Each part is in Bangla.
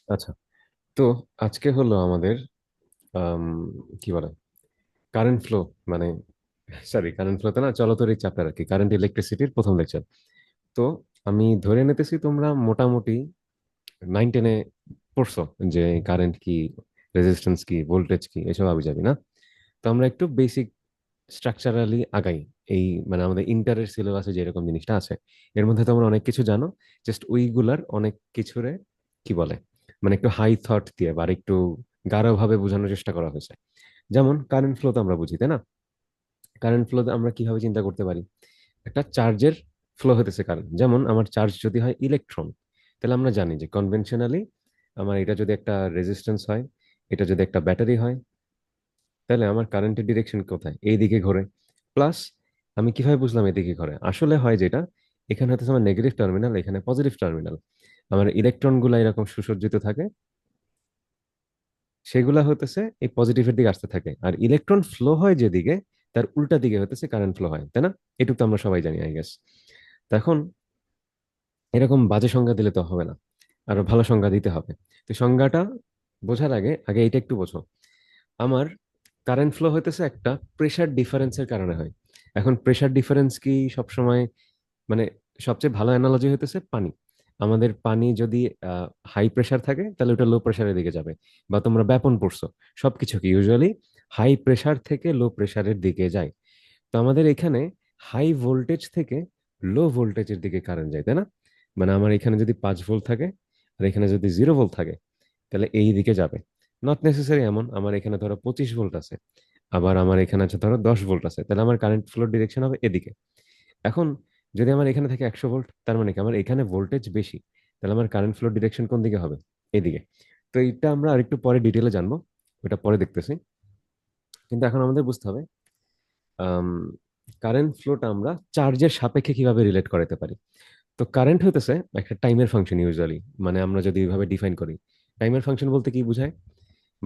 আচ্ছা, তো আজকে হলো আমাদের আম, কি বলে কারেন্ট ফ্লো, মানে সরি কারেন্ট ফ্লোতে না, চলতরিৎ চাপের আর কি, কারেন্ট ইলেকট্রিসিটির প্রথম লেকচার। তো আমি ধরে নিতেছি তোমরা মোটামুটি 9-10-এ পড়ছো যে কারেন্ট কি, রেজিস্ট্যান্স কি, ভোল্টেজ কি, এসব আবি যাবি না। তো আমরা একটু বেসিক স্ট্রাকচারালি আগাই। এই মানে আমাদের ইন্টারের সিলেবাসে যেরকম জিনিসটা আছে, এর মধ্যে তোমরা অনেক কিছু জানো। জাস্ট ওইগুলার অনেক কিছুরে কি বলে, মানে একটু হাই থট দিয়ে বা আর একটু গাঢ় ভাবে বোঝানোর চেষ্টা করা হয়েছে। যেমন কারেন্ট ফ্লো তো আমরা বুঝি, তাই না? কারেন্ট ফ্লো আমরা কিভাবে চিন্তা করতে পারি? একটা চার্জের ফ্লো হতেছে কারেন্ট, যেমন আমার চার্জ যদি হয় ইলেকট্রন, তাহলে আমরা জানি যে কনভেনশনালি আমার এটা যদি একটা রেজিস্ট্যান্স হয়, এটা যদি একটা ব্যাটারি হয়, তাহলে আমার কারেন্টের ডিরেকশন কোথায়? এই দিকে ঘোরে। প্লাস আমি কিভাবে বুঝলাম এদিকে ঘোরে? আসলে হয় যেটা, এখানে হচ্ছে আমার নেগেটিভ টার্মিনাল, এখানে পজিটিভ টার্মিনাল। আমার ইলেকট্রন গুলা এরকম সুসজ্জিত থাকে, সেগুলা হতেছে এই পজিটিভের দিকে আসতে থাকে। আর ইলেকট্রন ফ্লো হয় যেদিকে, তার উল্টা দিকে হতেছে কারেন্ট ফ্লো হয়, তাই না? এটুকু তো আমরা সবাই জানি, আই গেস। এখন এরকম বাজে সংজ্ঞা দিলে তো হবে না, আরো ভালো সংজ্ঞা দিতে হবে। তো সংজ্ঞাটা বোঝার আগে আগে এইটা একটু বোঝো। আমার কারেন্ট ফ্লো হইতেছে একটা প্রেসার ডিফারেন্সের কারণে হয়। এখন প্রেসার ডিফারেন্স কি সবসময়, মানে সবচেয়ে ভালো অ্যানালজি হইতেছে পানি। আমাদের পানি যদি হাই প্রেসার থাকে, তাহলে ওটা লো প্রেসারের দিকে যাবে। বা তোমরা ব্যাপন পড়ছো, সবকিছু কি ইউজুয়ালি হাই প্রেসার থেকে লো প্রেসারের দিকে যায়। তো আমাদের এখানে হাই ভোল্টেজ থেকে লো ভোল্টেজের দিকে কারেন্ট যায়, তাই না? মানে আমার এখানে যদি 5 ভোল্ট থাকে আর এখানে যদি 0 ভোল্ট থাকে, তাহলে এই দিকে যাবে। নট নেসেসারি এমন, আমার এখানে ধরো 25 ভোল্ট আছে, আবার আমার এখানে আছে ধরো 10 ভোল্ট আছে, তাহলে আমার কারেন্ট ফ্লোর ডিরেকশন হবে এদিকে। এখন যদি আমার এখানে থাকে 100 ভোল্ট, তার মানে কি আমার এখানে ভোল্টেজ বেশি, তাহলে আমার কারেন্ট ফ্লোর ডিরেকশন কোন দিকে হবে? এদিকে। তো এইটা আমরা আরেকটু পরে ডিটেলে জানবো, ওটা পরে দেখতেছি। কিন্তু এখন আমাদের বুঝতে হবে কারেন্ট ফ্লোটা আমরা চার্জের সাপেক্ষে কিভাবে রিলেট করাতে পারি। তো কারেন্ট হইতেছে একটা টাইমের ফাংশন ইউজুয়ালি, মানে আমরা যদি এইভাবে ডিফাইন করি, টাইমের ফাংশন বলতে কি বুঝায়?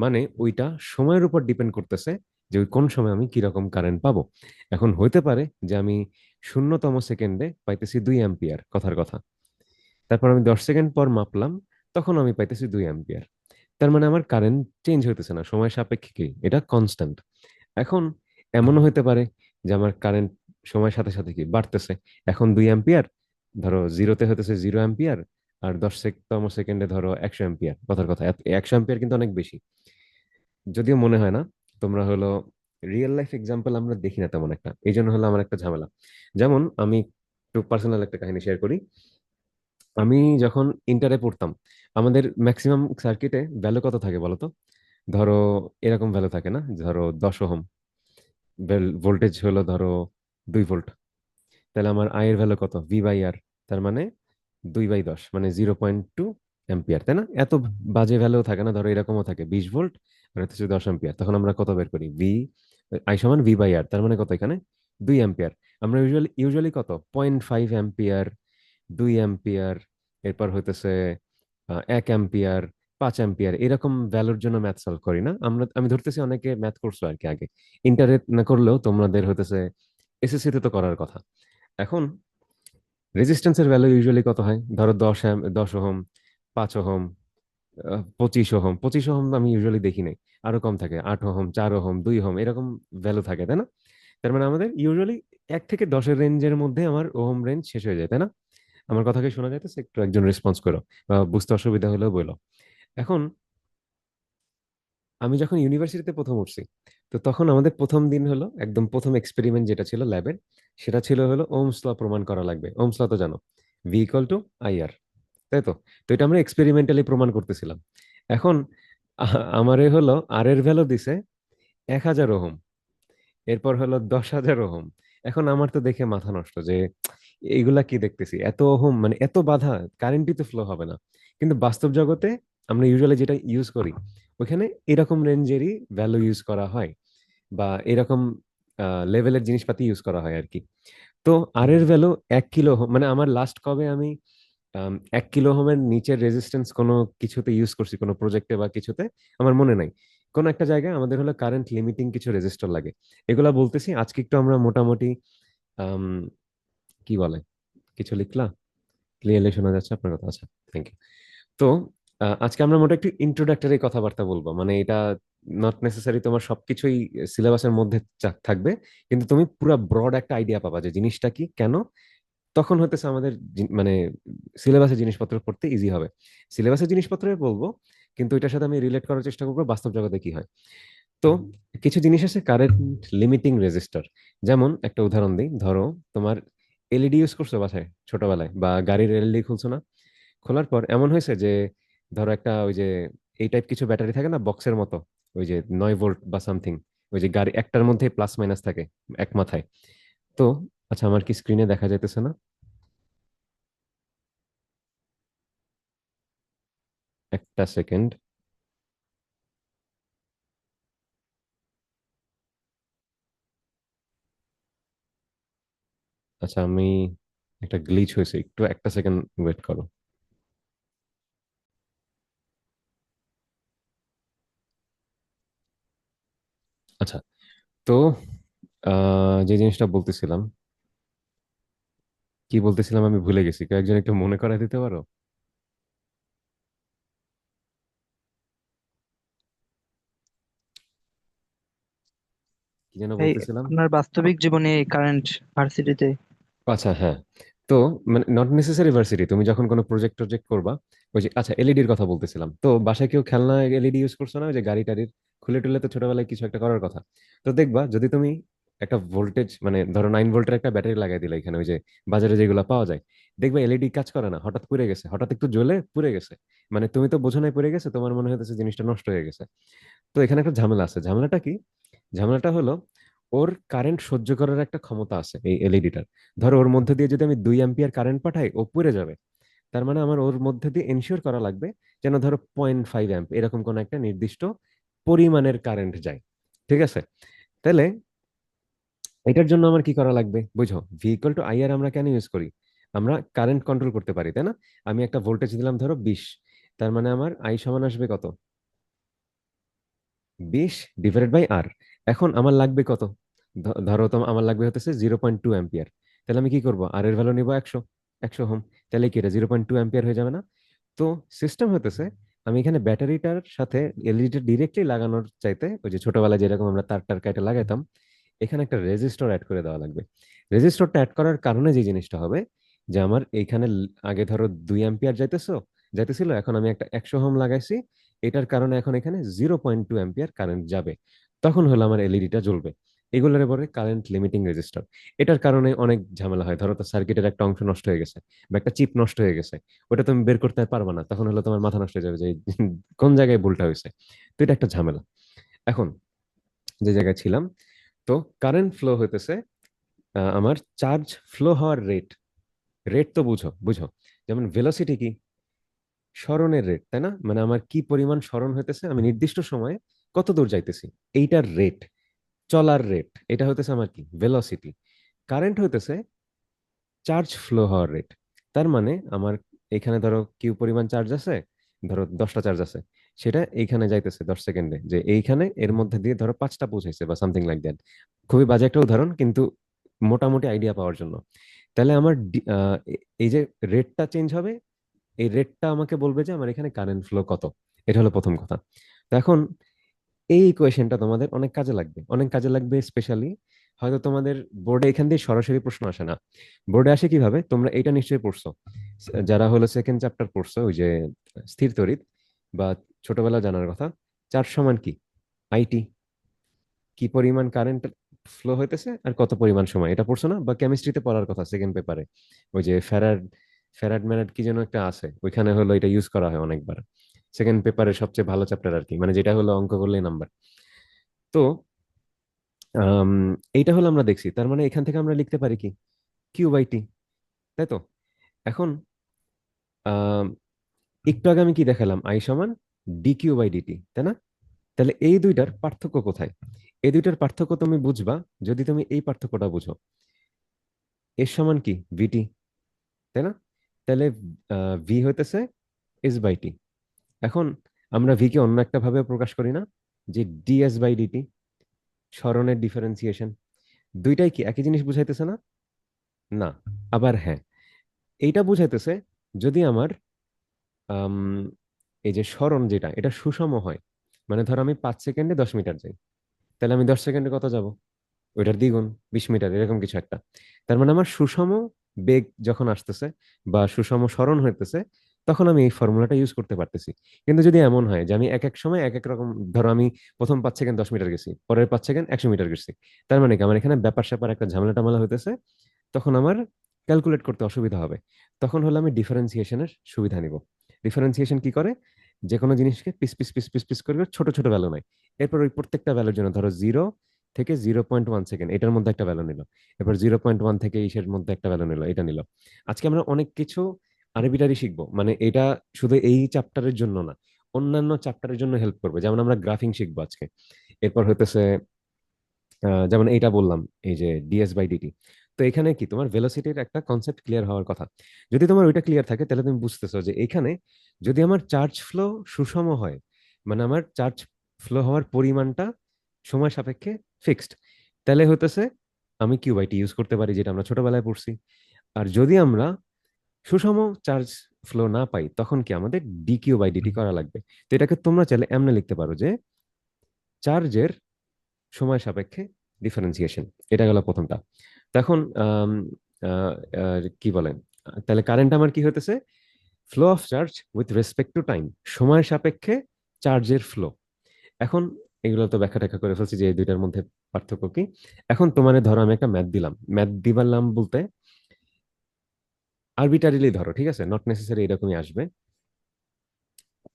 মানে ওইটা সময়ের উপর ডিপেন্ড করতেছে যে ওই কোন সময় আমি কিরকম কারেন্ট পাবো। এখন হইতে পারে যে আমি 0তম সেকেন্ডে পাইতেছি 2 অ্যাম্পিয়ার, কথার কথা। তারপর আমি 10 সেকেন্ড পর মাপলাম, তখন আমি পাইতেছি 2 অ্যাম্পিয়ার। তার মানে আমার কারেন্ট চেঞ্জ হইতেছে না, সময় সাপেক্ষে কি এটা কনস্ট্যান্ট। এখন এমনও হইতে পারে যে আমার কারেন্ট সময়ের সাথে সাথে কি বাড়তেছে। এখন 2 অ্যাম্পিয়ার ধরো জিরোতে হইতেছে 0 অ্যাম্পিয়ার, আর 10তম সেকেন্ডে ধরো 100 অ্যাম্পিয়ার, কথার কথা। 100 অ্যাম্পিয়ার কিন্তু অনেক বেশি, যদিও মনে হয় না। তোমরা হলো রিয়েল লাইফ এক্সাম্পল আমরা দেখি না তেমন একটা, এই জন্য হলো আমার একটা ঝামেলা। যেমন আমি একটু পার্সোনাল একটা কাহিনী শেয়ার করি। আমি যখন ইন্টারে পড়তাম, আমাদের ম্যাক্সিমাম সার্কিটে ভ্যালু কত থাকে বলো তো? ধরো এরকম ভ্যালু থাকে না, ধরো 10 ওহম ভোল্টেজ হলো ধরো 2 ভোল্ট, তাহলে আমার আই এর ভ্যালু কত? ভি বাই আর, তার মানে 2/10, মানে 0.2 অ্যাম্পিয়ার, তাই না? এত বাজে ভ্যালু থাকে না, ধরো এরকমও থাকে 20 ভোল্ট আর হচ্ছে 10 অ্যাম্পিয়ার। তখন আমরা কত বের করি? আই সমান ভি বাই আর, তার মানে কত এখানে? 2 অ্যাম্পিয়ার। আমরা ইউজুয়ালি কত? 0.5 অ্যাম্পিয়ার, 2 অ্যাম্পিয়ার, এরপর হইতেছে 1 অ্যাম্পিয়ার, 5 অ্যাম্পিয়ার, এরকম ভ্যালুর জন্য ম্যাথ সলভ করি না আমরা? আমি ধরতেছি অনেকে ম্যাথ করছো আর কি আগে, ইন্টারেট না করলেও তোমাদের হইতেছে এসএসসি তে তো করার কথা। এখন রেজিস্ট্যান্সের ভ্যালু ইউজুয়ালি কত হয়? ধরো 10 ওহম, 5 ওহম, 25 ওহম। 25 ওহম আমি ইউজুয়ালি দেখি নাই, আরো কম থাকে, 8 ওহম, 4 ওহম, 2 ওহম, এরকম ভ্যালু থাকে, তাই না? তার মানে আমাদের ইউজুয়ালি 1 থেকে 10-এর রেঞ্জের মধ্যে আমার ওহম রেঞ্জ শেষ হয়ে যায়, তাই না? আমার কথা কি শোনা যাইতেছে? একটু একজন রেসপন্স করো, বা বুঝতে অসুবিধা হলেও বলো। এখন আমি যখন ইউনিভার্সিটিতে প্রথম উঠছি, তো তখন আমাদের প্রথম দিন হলো একদম প্রথম এক্সপেরিমেন্ট যেটা ছিল ল্যাবের, সেটা ছিল হলো ওমস ল প্রমাণ করা লাগবে। ওমস ল তো জানো, ভি ইকুয়াল টু আইআর, তাই তো? তো এটা আমরা এক্সপেরিমেন্টালি প্রমাণ করতেছিলাম। এখন আমারে হলো আর এর ভ্যালু দিছে 1000 ওহম, এরপর হলো 10,000 ওহম। এখন আমার তো দেখে মাথা নষ্ট যে এইগুলা কি দেখতেছি, এত ওহম মানে এত বাধা, কারেন্টই তো ফ্লো হবে না। কিন্তু বাস্তব জগতে আমরা ইউজুয়ালি যেটা ইউজ করি, ওখানে এরকম রেঞ্জেরই ভ্যালু ইউজ করা হয়, বা এরকম লেভেলের জিনিসপাতি ইউজ করা হয় আর কি। তো আর এর ভ্যালু 1 কিলো, মানে আমার লাস্ট কবে আমি 1 কিলো ওহমের নিচের রেজিস্ট্যান্স কোনো কিছুতে ইউজ করছি, কোনো প্রজেক্টে বা কিছুতে, আমার মনে নাই। কোন একটা জায়গায় আমাদের হলো কারেন্ট লিমিটিং কিছু রেজিস্টর লাগে। এগুলা বলতেছি আজকে একটু আমরা মোটামুটি আম, কি বলে, কিছু লিখলা? ক্লিয়ারলি শোনা যাচ্ছে আপনার কথা? আচ্ছা, থ্যাংক ইউ। তো আজকে আমরা মোটা একটু ইন্ট্রোডাক্টরি কথাবার্তা বলবো, মানে এটা নট নেসেসারি তোমার সবকিছুই সিলেবাসের মধ্যে থাকবে, কিন্তু তুমি পুরো ব্রড একটা আইডিয়া পাবা যে জিনিসটা কি কেন। তখন হতেছে আমাদের মানে সিলেবাসের জিনিসপত্র পড়তে ইজি হবে। সিলেবাসের জিনিসপত্র বলবো, কিন্তু এটার সাথে আমি রিলেট করার চেষ্টা করবো বাস্তব জগতে কি হয়। তো কিছু জিনিস আছে কারেন্ট লিমিটিং রেজিস্টার। যেমন একটা উদাহরণ দিই, ধরো তোমার এলইডি ইউজ করছো বাসায় ছোটবেলায়, বা গাড়ির এলইডি খুলছো না? খোলার পর এমন হয়েছে যে ধরো একটা ওই যে এই টাইপ কিছু ব্যাটারি থাকে না বক্সের মতো, ওই যে 9 ভোল্ট বা সামথিং, ওই যে গাড়ি একটার মধ্যে প্লাস মাইনাস থাকে এক মাথায়। তো আচ্ছা, আমার কি স্ক্রিনে দেখা যাইতেছে না? একটা সেকেন্ড। আচ্ছা, আমি একটা গ্লিচ হয়েছে, একটু একটা সেকেন্ড ওয়েট করো। আচ্ছা, তো যে জিনিসটা বলতেছিলাম, কি বলতেছিলাম আমি ভুলে গেছি, কয়েকজন একটু মনে করাই দিতে পারো? কি যেন এই বলতেছিলাম। আপনার বাস্তবিক জীবনে কারেন্ট ভার্সিটিতে। আচ্ছা, হ্যাঁ। তো মানে নট নেসেসারি ভার্সিটি, তুমি যখন কোনো প্রজেক্ট টজেক্ট করবা, ওই যে আচ্ছা এলইডির কথা বলতেছিলাম, তো বাসায় কেউ খেলনা এলইডি ইউজ করছো না? ওই যে গাড়ি টাড়ির খুলে টুলে তো ছোটবেলায় কিছু একটা করার কথা। তো দেখবা যদি তুমি একটা ভোল্টেজ, মানে ধরো 9 ভোল্টের একটা ব্যাটারি লাগাই দিলে এখানে, ওই যে বাজারে যেগুলো পাওয়া যায়, দেখবা এলইডি কাজ করে না, হঠাৎ পুড়ে গেছে, হঠাৎ একটু জ্বলে পুড়ে গেছে। মানে তুমি তো বোঝো নাই পুড়ে গেছে, তোমার মনে হতেছে জিনিসটা নষ্ট হয়ে গেছে। তো এখানে একটা ঝামেলা আছে। ঝামেলাটা কি? ঝামেলাটা হলো ওর কারেন্ট সহ্য করার একটা ক্ষমতা আছে এই এলইডিটার। ধরো ওর মধ্যে দিয়ে যদি আমি 2 অ্যাম্পিয়ার কারেন্ট পাঠাই, ও পুড়ে যাবে। তার মানে আমার ওর মধ্যে দিয়ে এনশিওর করা লাগবে যেন ধরো 0.5 অ্যাম্প এরকম কোন একটা নির্দিষ্ট পরিমাণের কারেন্ট যায়। ঠিক আছে? তাহলে এটার জন্য আমার কি করা লাগবে বুঝো? ভি টু আইআর আমরা কেন ইউজ করি? আমরা কারেন্ট কন্ট্রোল করতে পারি, তাই না? আমি একটা ভোল্টেজ দিলাম ধরো 20, তার মানে আমার আই সমান আসবে কত? 20 / R। এখন আমার লাগবে কত? ধরো তো আমার লাগবে হতেছে 0.2 অ্যাম্পিয়ার। তাহলে আমি কি করব? আর এর ভ্যালু নিব 100, 100 ওহম। তাহলে কি এটা 0.2 অ্যাম্পিয়ার হয়ে যাবে না? তো সিস্টেম হতেছে, আমি এখানে ব্যাটারিটার সাথে এলইডিটা ডিরেক্টলি লাগানোর চাইতে, ওই যে ছোটবেলায় যেরকম আমরা তার টার কাটে লাগাইতাম, এখানে একটা রেজিস্টর অ্যাড করে দেওয়া লাগবে। রেজিস্টরটা অ্যাড করার কারণে যে জিনিসটা হবে, যে আমার এইখানে আগে ধরো 2 অ্যাম্পিয়ার যাইতেছিল, এখন আমি একটা 100 ওহম লাগাইছি। এটার কারণে এখন এখানে 0.2 অ্যাম্পিয়ার কারেন্ট যাবে। তখন হলো আমার এলইডিটা জ্বলবে। এগুলোর পরে কারেন্ট লিমিটিং রেজিস্টার। এটার কারণে অনেক ঝামেলা হয়, ধরো তো সার্কিটের একটা অংশ নষ্ট হয়ে গেছে বা একটা চিপ নষ্ট হয়ে গেছে, ওটা তুমি বের করতে পারবে না, তখন হলো তোমার মাথা নষ্ট হয়ে যাবে যে কোন জায়গায় ভুলটা হয়েছে। তো এটা একটা ঝামেলা। এখন যে জায়গায় ছিলাম, তো কারেন্ট ফ্লো হইতেছে আমার চার্জ ফ্লো হওয়ার রেট। রেট তো বুঝো বুঝো, যেমন ভেলোসিটি কি? সরণের রেট, তাই না? মানে আমার কি পরিমাণ সরণ হইতেছে, আমি নির্দিষ্ট সময়ে কত দূর যাইতেছি, এইটার রেট, চলার রেট, এটা হইতেছে আমার কি? ভেলোসিটি। কারেন্ট হইতেছে চার্জ ফ্লো হওয়ার রেট। তার মানে আমার এখানে ধরো কিউ পরিমাণ চার্জ আছে, ধরো 10টা চার্জ আছে, সেটা এইখানে যাইতেছে 10 সেকেন্ডে, যে এইখানে এর মধ্যে দিয়ে ধরো 5টা পৌঁছাইছে বা সামথিং লাইক দ্যাট। খুবই বাজে একটা উদাহরণ, কিন্তু মোটামুটি আইডিয়া পাওয়ার জন্য। তাহলে আমার এই যে রেটটা চেঞ্জ হবে, এই রেটটা আমাকে বলবে যে আমার এখানে কারেন্ট ফ্লো কত। এটা হলো প্রথম কথা। তো এখন এই ইকুয়েশনটা তোমাদের অনেক কাজে লাগবে, অনেক কাজে লাগবে। স্পেশালি হয়তো তোমাদের বোর্ডে এখান দিয়ে সরাসরি প্রশ্ন আসে না। বোর্ডে আসে কিভাবে, তোমরা এটা নিশ্চয়ই পড়ছো, যারা হলো সেকেন্ড চ্যাপ্টার পড়ছো, ওই যে স্থির তড়িৎ, বা ছোটবেলা জানার কথা, চার্জ সমান কি? আইটি, কি পরিমাণ কারেন্ট ফ্লো হইতেছে আর কত পরিমাণ সময়, এটা পড়ছো না? বা কেমিস্ট্রিতে পড়ার কথা সেকেন্ড পেপারে, ওই যে ফ্যারাড, ফ্যারাড ম্যারাড কি যেন একটা আছে, ওইখানে হলো এটা ইউজ করা হয় অনেকবার। সেকেন্ড পেপারের সবচেয়ে ভালো চ্যাপ্টার আর কি, মানে যেটা হলো অঙ্ক করলেই নাম্বার। তো আম, এইটা হলো আমরা দেখছি, তার মানে এখান থেকে আমরা লিখতে পারি কি? কিউ/টি, তাই তো? এখন আম, একটু আগে আমি কি দেখালাম? আই সমান dQ/dt, তাই না? তাহলে এই দুইটার পার্থক্য কোথায়? এই দুইটার পার্থক্য তুমি বুঝবা যদি তুমি এই পার্থক্যটা বুঝো। এর সমান কি? ভিটি, তাই না? তাহলে ভি হইতেছে S/T। এখন আমরা ভি কে অন্য একটা ভাবে প্রকাশ করি না, যে dS/dt, সরণের ডিফারেন্সিয়েশন। দুইটাই কি একই জিনিস বুঝাইতেছে না? না। আবার হ্যাঁ, এইটা বুঝাইতেছে যদি আমার এই যে সরণ যেটা, এটা সুষম হয়। মানে ধরো আমি 5 সেকেন্ডে 10 মিটার যাই, তাহলে আমি 10 সেকেন্ডে কত যাব? ওইটার দ্বিগুণ, 20 মিটার, এরকম কিছু একটা। তার মানে আমার সুষম বেগ যখন আসতেছে বা সুষম সরণ হইতেছে, তখন আমি এই ফর্মুলাটা ইউজ করতে পারতেছি। কিন্তু যদি এমন হয় যে আমি এক এক সময় এক এক রকম, ধরো আমি প্রথম 5 সেকেন্ড 10 মিটার গেছি, পরের 5 সেকেন্ড 100 মিটার গেছি, তার মানে কি আমার এখানে ব্যাপার স্যাপার একটা ঝামেলা টামেলা হইতেছে, তখন আমার ক্যালকুলেট করতে অসুবিধা হবে। তখন হলো আমি ডিফারেন্সিয়েশনের সুবিধা নিব। ডিফারেন্সিয়েশন কি করে? যে কোনো জিনিসকে piece piece piece piece piece করে ছোট ছোট ভ্যালু নাই, এরপর ওই প্রত্যেকটা ভ্যালুর জন্য ধরো 0 থেকে 0.1 সেকেন্ড এটার মধ্যে একটা ভ্যালু নিল, এরপর 0.1 থেকে ইসের মধ্যে একটা ভ্যালু নিল, এটা নিল। আজকে আমরা অনেক কিছু আরবিটারি শিখবো, মানে এটা শুধু এই চ্যাপ্টারের জন্য না, অন্যান্য চ্যাপ্টারের জন্য হেল্প করবে। যেমন আমরা গ্রাফিং শিখবো আজকে, এরপর হইতেছে যেমন এইটা বললাম, এই যে ডিএস বাই ডিটি। তো এখানে কি তোমার ভেলোসিটির একটা কনসেপ্ট ক্লিয়ার হওয়ার কথা। যদি তোমার ওইটা ক্লিয়ার থাকে, তাহলে তুমি বুঝতেছো যে এখানে যদি আমার চার্জ ফ্লো সুষম হয়, মানে আমার চার্জ ফ্লো হওয়ার পরিমাণটা সময় সাপেক্ষে ফিক্সড, তাহলে হতেছে আমি কিউ বাই টি ইউজ করতে পারি, যেটা আমরা ছোটবেলায় পড়ছি। আর যদি আমরা সুষম চার্জ ফ্লো না পাই, তখন কি আমাদের ডি কিউ বাই ডিটি করা লাগবে। তো এটাকে তোমরা চাইলে এমনি লিখতে পারো যে চার্জের সময় সাপেক্ষে ডিফারেন্সিয়েশন। এটা গেল প্রথমটা। তো এখন কি বলেন, তাহলে কারেন্ট আমার কি হতেছে? Flow of charge with respect to time, সময় সাপেক্ষে চার্জের ফ্লো। এখন এগুলো তো ব্যাখ্যা ট্যাখ্যা করে ফেলছি যে এই দুইটার মধ্যে পার্থক্য কি। এখন তোমার ধরো আমি একটা ম্যাথ দিলাম, ম্যাথ দিবারলাম বলতে আরবিটারিলি ধরো, ঠিক আছে, নট নেসেসারি এরকমই আসবে।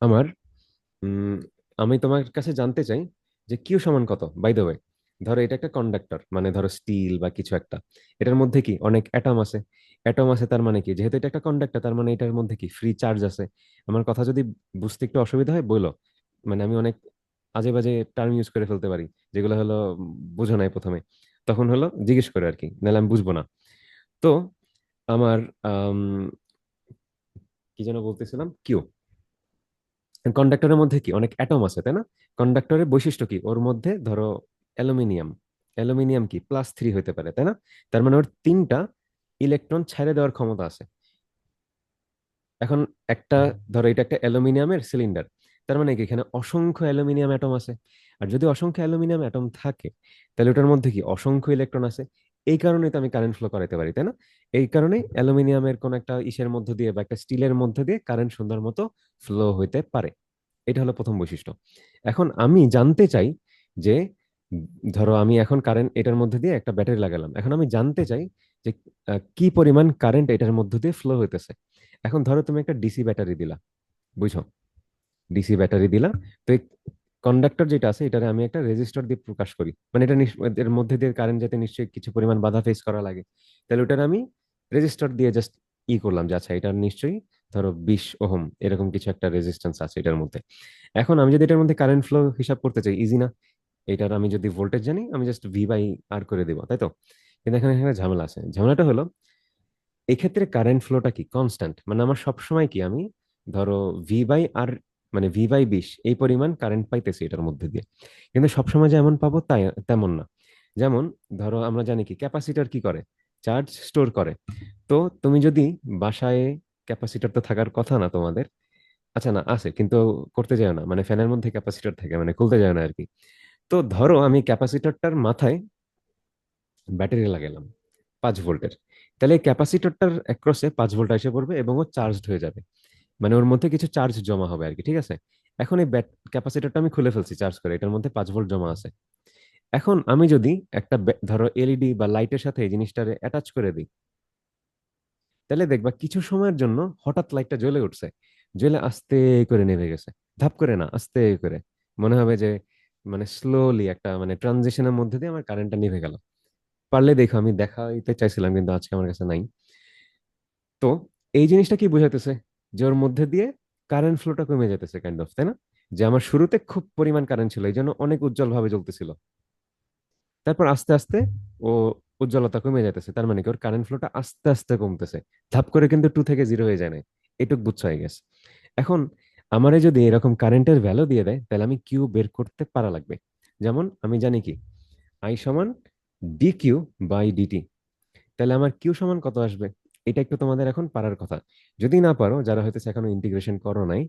আমার উম, আমি তোমার কাছে জানতে চাই যে কিউ সমান কত, বাই দ্য ওয়ে। ধরো এটা একটা কন্ডাক্টর, মানে ধরো স্টিল বা কিছু একটা, এটার মধ্যে কি অনেক অ্যাটম আছে। অ্যাটম আছে তার মানে কি, যেহেতু এটা একটা কন্ডাক্টর, তার মানে এটার মধ্যে কি ফ্রি চার্জ আছে। আমার কথা যদি বুঝতে একটু অসুবিধা হয় বলো, মানে আমি অনেক আজে বাজে টার্ম ইউজ করে ফেলতে পারি, যেগুলো হলো বুঝো নাই প্রথমে, তখন হলো জিজ্ঞেস করে আর কি, নাহলে আমি বুঝবো না। তো আমার আম, কি যেন বলতেছিলাম, কিউ কন্ডাক্টরের মধ্যে কি অনেক অ্যাটম আছে, তাই না? কন্ডাক্টরের বৈশিষ্ট্য কি, ওর মধ্যে ধরো অ্যালুমিনিয়াম, অ্যালুমিনিয়াম কি +3 হতে পারে, তাই না? তার মানে ওর 3টা ইলেকট্রন ছেড়ে দেওয়ার ক্ষমতা আছে। এখন একটা, ধরো এটা একটা অ্যালুমিনিয়ামের সিলিন্ডার, তার মানে কি এখানে অসংখ্য অ্যালুমিনিয়াম অ্যাটম আছে। আর যদি অসংখ্য অ্যালুমিনিয়াম অ্যাটম থাকে, তাহলে ওটার মধ্যে কি অসংখ্য ইলেকট্রন আছে। এই কারণে তো আমি কারেন্ট ফ্লো করাতে পারি, তাই না? এই কারণে অ্যালুমিনিয়ামের কোন একটা ইসের মধ্য দিয়ে বা একটা স্টিলের মধ্য দিয়ে কারেন্ট সুন্দর মতো ফ্লো হইতে পারে। এটা হলো প্রথম বৈশিষ্ট্য। এখন আমি জানতে চাই যে ধরো আমি এখন কারেন্ট এটার মধ্যে দিয়ে একটা ব্যাটারি লাগালাম, এখন আমি জানতে চাই যে কি পরিমাণ কারেন্ট এটার মধ্য দিয়ে ফ্লো হইতেছে। এখন ধরো তুমি একটা ডিসি ব্যাটারি দিলা, বুঝছো, ডিসি ব্যাটারি দিলা। তো এই কন্ডাক্টর যেটা আছে, এটারে আমি একটা রেজিস্টর দিয়ে প্রকাশ করি, মানে এটা এর মধ্যে দিয়ে কারেন্ট যেতে নিশ্চয়ই কিছু পরিমাণ বাধা ফেস করা লাগে। তাহলে ওটার আমি রেজিস্টর দিয়ে জাস্ট করলাম যে আচ্ছা এটা নিশ্চয়ই ধরো 20 ওহম এরকম কিছু একটা রেজিস্ট্যান্স আছে এটার মধ্যে। এখন আমি যদি এটার মধ্যে কারেন্ট ফ্লো হিসাব করতে চাই, ইজি না? এটার আমি যদি ভোল্টেজ জানি, আমি জাস্ট ভি বাই আর করে দিব, তাই তো? কিন্তু এখানে এখানে ঝামেলা আছে। ঝামেলাটা হলো এই ক্ষেত্রে কারেন্ট ফ্লোটা কি কনস্ট্যান্ট, মানে আমার সবসময় কি আমি ধরো ভি বাই আর, মানে ভি বাই 20 এই পরিমাণ কারেন্ট পাইতেছি এটার মধ্যে দিয়ে। কিন্তু সবসময় যে এমন পাবো তাই তেমন না। যেমন ধরো আমরা জানি কি ক্যাপাসিটর কি করে, চার্জ স্টোর করে। তো তুমি যদি বাসায়, ক্যাপাসিটর তো থাকার কথা না তোমাদের, আচ্ছা না আছে কিন্তু করতে যায় না, মানে ফ্যানের মধ্যে ক্যাপাসিটর থাকে, মানে খুলতে যায় না আর কি। তো ধরো আমি ক্যাপাসিটরটার মাথায় ব্যাটারি লাগালাম 5 ভোল্টের, তাহলে এই ক্যাপাসিটরটার অ্যাক্রসে 5 ভোল্ট এসে পড়বে এবং ও চার্জড হয়ে যাবে, মানে ওর মধ্যে কিছু চার্জ জমা হবে আর কি, ঠিক আছে? এখন এই ক্যাপাসিটরটা আমি খুলে ফেলছি চার্জ করে, এটার মধ্যে 5 ভোল্ট জমা আছে। এখন আমি যদি একটা ধরো এলইডি বা লাইটের সাথে এই জিনিসটারে অ্যাটাচ করে দিই, তাহলে দেখবা কিছু সময়ের জন্য হঠাৎ লাইটটা জ্বলে উঠছে, জ্বলে আস্তে করে নেভে গেছে। ধাপ করে না, আস্তে করে, মনে হবে যে মানে স্লোলি একটা মানে ট্রানজিশনের মধ্যে দিয়ে আমার কারেন্টটা নিভে গেল। পারলে দেখো, আমি দেখাইতে চাইছিলাম কিন্তু আজকে আমার কাছে নাই। তো এই জিনিসটা কি বোঝাতেছে? যে ওর মধ্যে দিয়ে কারেন্ট ফ্লোটা কমে যেতেছে কাইন্ড অফ, তাই না? যে আমার শুরুতে খুব পরিমাণ কারেন্ট ছিল, এই জন্য অনেক উজ্জ্বল ভাবে জ্বলতেছিল, তারপর আস্তে আস্তে ও উজ্জ্বলতা কমে যাইতেছে, তার মানে কি ওর কারেন্ট ফ্লোটা আস্তে আস্তে কমতেছে। ধাপ করে কিন্তু 2 থেকে 0 হয়ে যায় না, এটুক বুঝছো হয়ে গেছে। এখন আমারে যদি এরকম কারেন্টের ভ্যালু দিয়ে দেয়, তাহলে আমি কিউ বের করতে পারা লাগবে। যেমন আমি জানি কি আই সমান ডি কিউ বাই ডিটি, তাহলে আমার কিউ সমান কত আসবে? এটা একটু তোমাদের এখন পারার কথা। যদি না পারো, যারা হয়তো এখনো ইন্টিগ্রেশন করো নাই,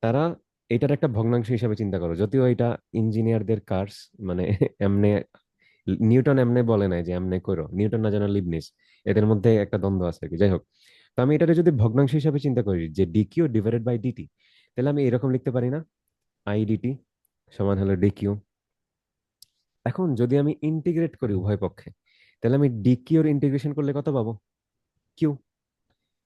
তারা এটার একটা ভগ্নাংশ হিসাবে চিন্তা করো, যদিও এটা ইঞ্জিনিয়ারদের কার্স, মানে এমনে নিউটন এমনে বলে নাই যে এমনে করো, নিউটন না জানা লিবনিজ, এদের মধ্যে একটা দ্বন্দ্ব আছে আর কি। যাই হোক, তো আমি এটাকে যদি ভগ্নাংশ হিসাবে চিন্তা করি যে ডিকিউ ডিভাইডেড বাই ডিটি, তাহলে আমি এরকম লিখতে পারি না, আই ডিটি সমান হলো ডিকিউ। এখন যদি আমি ইন্টিগ্রেট করি উভয় পক্ষে, তাহলে আমি ডিকিউর ইন্টিগ্রেশন করলে কত পাবো? কিউ।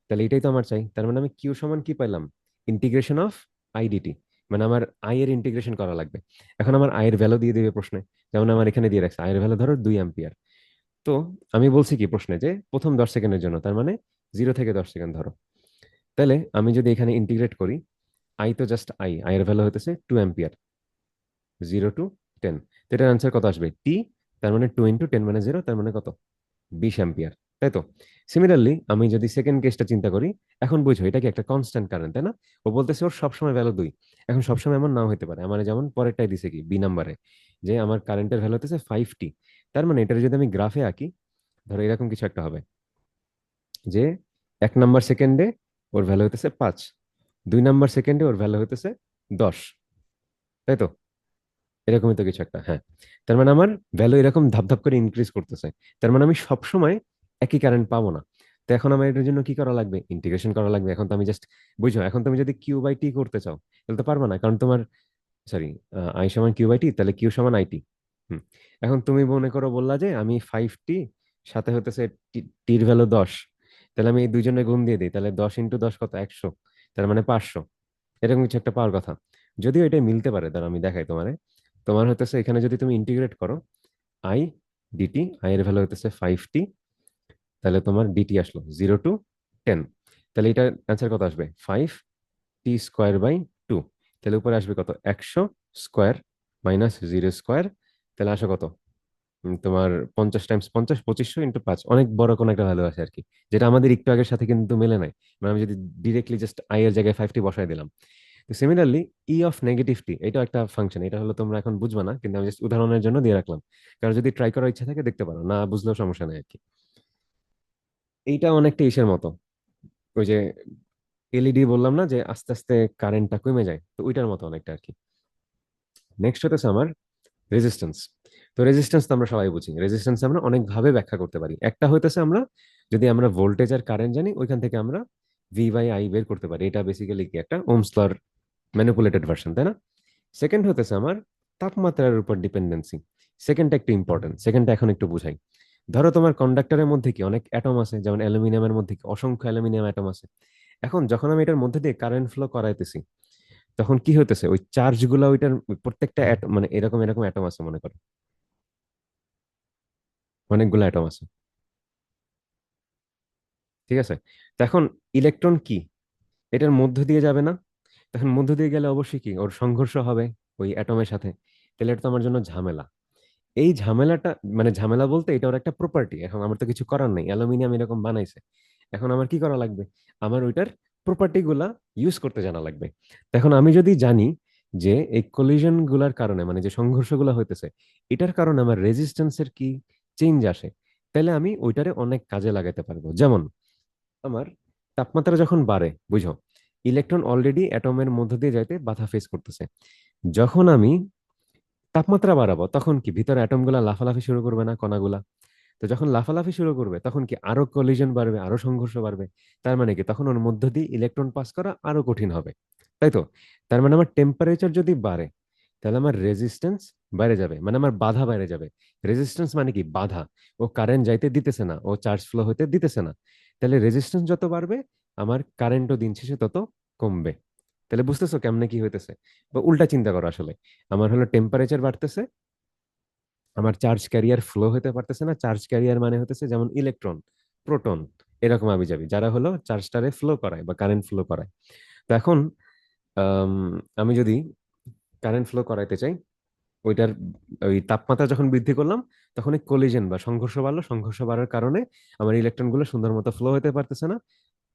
তাহলে এটাই তো আমার চাই, তার মানে আমি কিউ সমান কি পাইলাম? ইন্টিগ্রেশন অফ আইডিটি, মানে আমার আই এর ইন্টিগ্রেশন করা লাগবে। এখন আমার আয়ের ভ্যালু দিয়ে দিবে প্রশ্নে, যেমন আমার এখানে দিয়ে রাখছে আয়ের ভ্যালু ধরো 2 অ্যাম্পিয়ার। তো আমি বলছি কি প্রশ্নে যে প্রথম 10 সেকেন্ডের জন্য, তার মানে 0 থেকে 10 সেকেন্ড ধরো। তাহলে আমি যদি এখানে ইন্টিগ্রেট করি, আই তো জাস্ট আই, আয়ের ভ্যালু হতেছে 2 অ্যাম্পিয়ার, 0 to 10। তো এটার আনসার কত আসবে? টি, তার মানে 2 × 10 মানে 0, তার মানে কত? 20 অ্যাম্পিয়ার, তাই তো? সিমিলারলি আমি যদি সেকেন্ড কেসটা চিন্তা করি, এখন বুঝো এটা কি একটা কনস্ট্যান্ট কারেন্ট, তাই না? ও বলতেছে ওর সবসময় ভ্যালু 2। এখন সবসময় এমন নাও হতে পারে, আমার যেমন পরেরটাই দিছে কি বি নাম্বারে, যে আমার কারেন্টের ভ্যালু হতেছে 5T। তার মানে এটা যদি আমি গ্রাফে আঁকি, ধরো এরকম কিছু একটা হবে, যে 1 নাম্বার সেকেন্ডে ওর ভ্যালু হতেছে 5, 2 নাম্বার সেকেন্ডে ওর ভ্যালু হতেছে 10, তাই তো? এরকমই তো কিছু একটা, হ্যাঁ। তার মানে আমার ভ্যালু এরকম ধাপ ধাপ করে ইনক্রিজ করতেছে। তার মানে আমি সব সময় একই কারেন্ট পাবো না। তো এখন আমার এটার জন্য কি করা লাগবে? ইন্টিগ্রেশন করা লাগবে। এখন তো আমি জাস্ট, বুঝো, এখন তুমি যদি কিউ বাই টি করতে চাও, তাহলে তো পারবা না, কারণ তোমার, সরি, আই সমান কিউ বাই টি, তাহলে কিউ সমান আইটি। হুম। এখন তুমি মনে করো বললা যে আমি 5T সাথে হতেছে টির ভ্যালু 10, তাহলে আমি এই দুইজনে গুণ দিয়ে দিই, তাহলে 10 × 10 কত? 100, তার মানে 500। এরকম কিছু একটা পাওয়ার কথা। যদিও এটা মিলতে পারে, তার আমি দেখাই তোমারে। তোমার হতেছে এখানে যদি তুমি ইন্টিগ্রেট করো আই ডিটি, আই এর ভ্যালু হতেছে 5T, তাহলে তোমার ডিটি আসলো 0 to 10। তাহলে এটা অ্যান্সার কত আসবে? 5T² by 2। তাহলে উপরে আসবে কত? 100 স্কোয়ার মাইনাস 0 স্কোয়ার। তাহলে আসো কত? তোমার 50 × 50, 2500 × 5, অনেক বড় কোন একটা ভ্যালু আছে আর কি, যেটা আমাদের একটু আগের সাথে কিন্তু মেলে নাই। মানে আমি যদি ডিরেক্টলি জাস্ট আই এর জায়গায় 5T বসাই দিলাম। তো সিমিলারলি ই অফ নেগেটিভ টি, এটা একটা ফাংশন, এটা হলো তোমরা এখন বুঝবা না, কিন্তু আমি জাস্ট উদাহরণের জন্য দিয়ে রাখলাম। কারণ যদি ট্রাই করার ইচ্ছা থাকে দেখতে পারো, না বুঝলেও সমস্যা নেই আর কি। এইটা অনেকটা ইসের মতো, ওই যে এলইডি বললাম না যে আস্তে আস্তে কারেন্টটা কমে যায়, তো ওইটার মতো অনেকটা আর কি। নেক্সট হতেছে আমার রেজিস্ট্যান্স। তো রেজিস্ট্যান্স তো আমরা সবাই বুঝি, রেজিস্ট্যান্স আমরা অনেক ভাবে ব্যাখ্যা করতে পারি। একটা হইতেছে আমরা যদি আমরা ভোল্টেজ আর কারেন্ট জানি, ওইখান থেকে আমরা ভি বাই আই বের করতে পারি। এটা বেসিক্যালি কি একটা ওমস লর ম্যানিপুলেটেড ভার্সন, তাই না? সেকেন্ড হতেছে আমার তাপমাত্রার উপর ডিপেন্ডেন্সি। সেকেন্ডটা একটু ইম্পর্টেন্ট, সেকেন্ডটা এখন একটু বুঝাই। ধরো তোমার কন্ডাক্টরের মধ্যে কি অনেক অ্যাটম আছে, যেমন অ্যালুমিনিয়ামের মধ্যে কি অসংখ্য অ্যালুমিনিয়াম অ্যাটম আছে। এখন যখন আমি এটার মধ্যে দিয়ে কারেন্ট ফ্লো করাইতেছি, তখন কি হতেছে? ওই চার্জ গুলা ওইটার প্রত্যেকটা মানে এরকম এরকম অ্যাটম আছে মনে করো, অনেকগুলো অ্যাটম আছে, ঠিক আছে? তো এখন ইলেকট্রন কি এটার মধ্য দিয়ে যাবে না? তখন মধ্য দিয়ে গেলে অবশ্যই কি ওর সংঘর্ষ হবে ওই অ্যাটমের সাথে। তাহলে এটা তো আমার জন্য ঝামেলা। এই ঝামেলাটা, মানে ঝামেলা বলতে এটা ওর একটা প্রপার্টি, এখন আমার তো কিছু করার নেই, অ্যালুমিনিয়াম এরকম বানাইছে। এখন আমার কি করা লাগবে? আমার ওইটার প্রপার্টি গুলা ইউজ করতে জানা লাগবে। তো এখন আমি যদি জানি যে এই কলিশন গুলার কারণে, মানে যে সংঘর্ষ গুলা হইতেছে, এটার কারণে আমার রেজিস্ট্যান্সের কি চেঞ্জ আসে, তাহলে আমি ওইটারে অনেক কাজে লাগাতে পারবো। যেমন আমার তাপমাত্রা যখন বাড়ে, বুঝো, ইলেকট্রন অলরেডি অ্যাটমের মধ্য দিয়ে যাইতে বাধা ফেস করতেছে। যখন আমি তাপমাত্রা বাড়াবো, তখন কি ভিতরে অ্যাটম গুলা লাফালাফি শুরু করবে না, কণাগুলা? তো যখন লাফালাফি শুরু করবে, তখন কি আরো কলিশন বাড়বে, আরো সংঘর্ষ বাড়বে। তার মানে কি তখন ওর মধ্য দিয়ে ইলেকট্রন পাস করা আরো কঠিন হবে, তাই তো? তার মানে আমার টেম্পারেচার যদি বাড়ে, তাহলে আমার রেজিস্ট্যান্স বাইরে যাবে, মানে আমার বাধা বাইরে যাবে। রেজিস্ট্যান্স মানে কি? বাধা। ও কারেন্ট যাইতে দিতেছে না, ও চার্জ ফ্লো হতে দিতেছে না। তাহলে রেজিস্ট্যান্স যত বাড়বে, আমার কারেন্টও দিন শেষে তত কমবে। তাহলে বুঝতেছো কেমনে কি হইতেছে? বা উল্টা চিন্তা করো আসলে, আমার হলো টেম্পারেচার বাড়তেছে, আমার চার্জ ক্যারিয়ার ফ্লো হতে পারতেছে না। চার্জ ক্যারিয়ার মানে হতেছে যেমন ইলেকট্রন, প্রোটন, এরকম আমি যাবি যারা হলো চার্জটারে ফ্লো করায় বা কারেন্ট ফ্লো করায়। তো এখন আম, আমি যদি কারেন্ট ফ্লো করাইতে চাই, ওইটার ওই তাপমাত্রা যখন বৃদ্ধি করলাম, তখন এই কলিশন বা সংঘর্ষ বাড়লো, সংঘর্ষ বাড়ার কারণে আমার ইলেকট্রন গুলো সুন্দর মতো ফ্লো হতে পারতেছে না।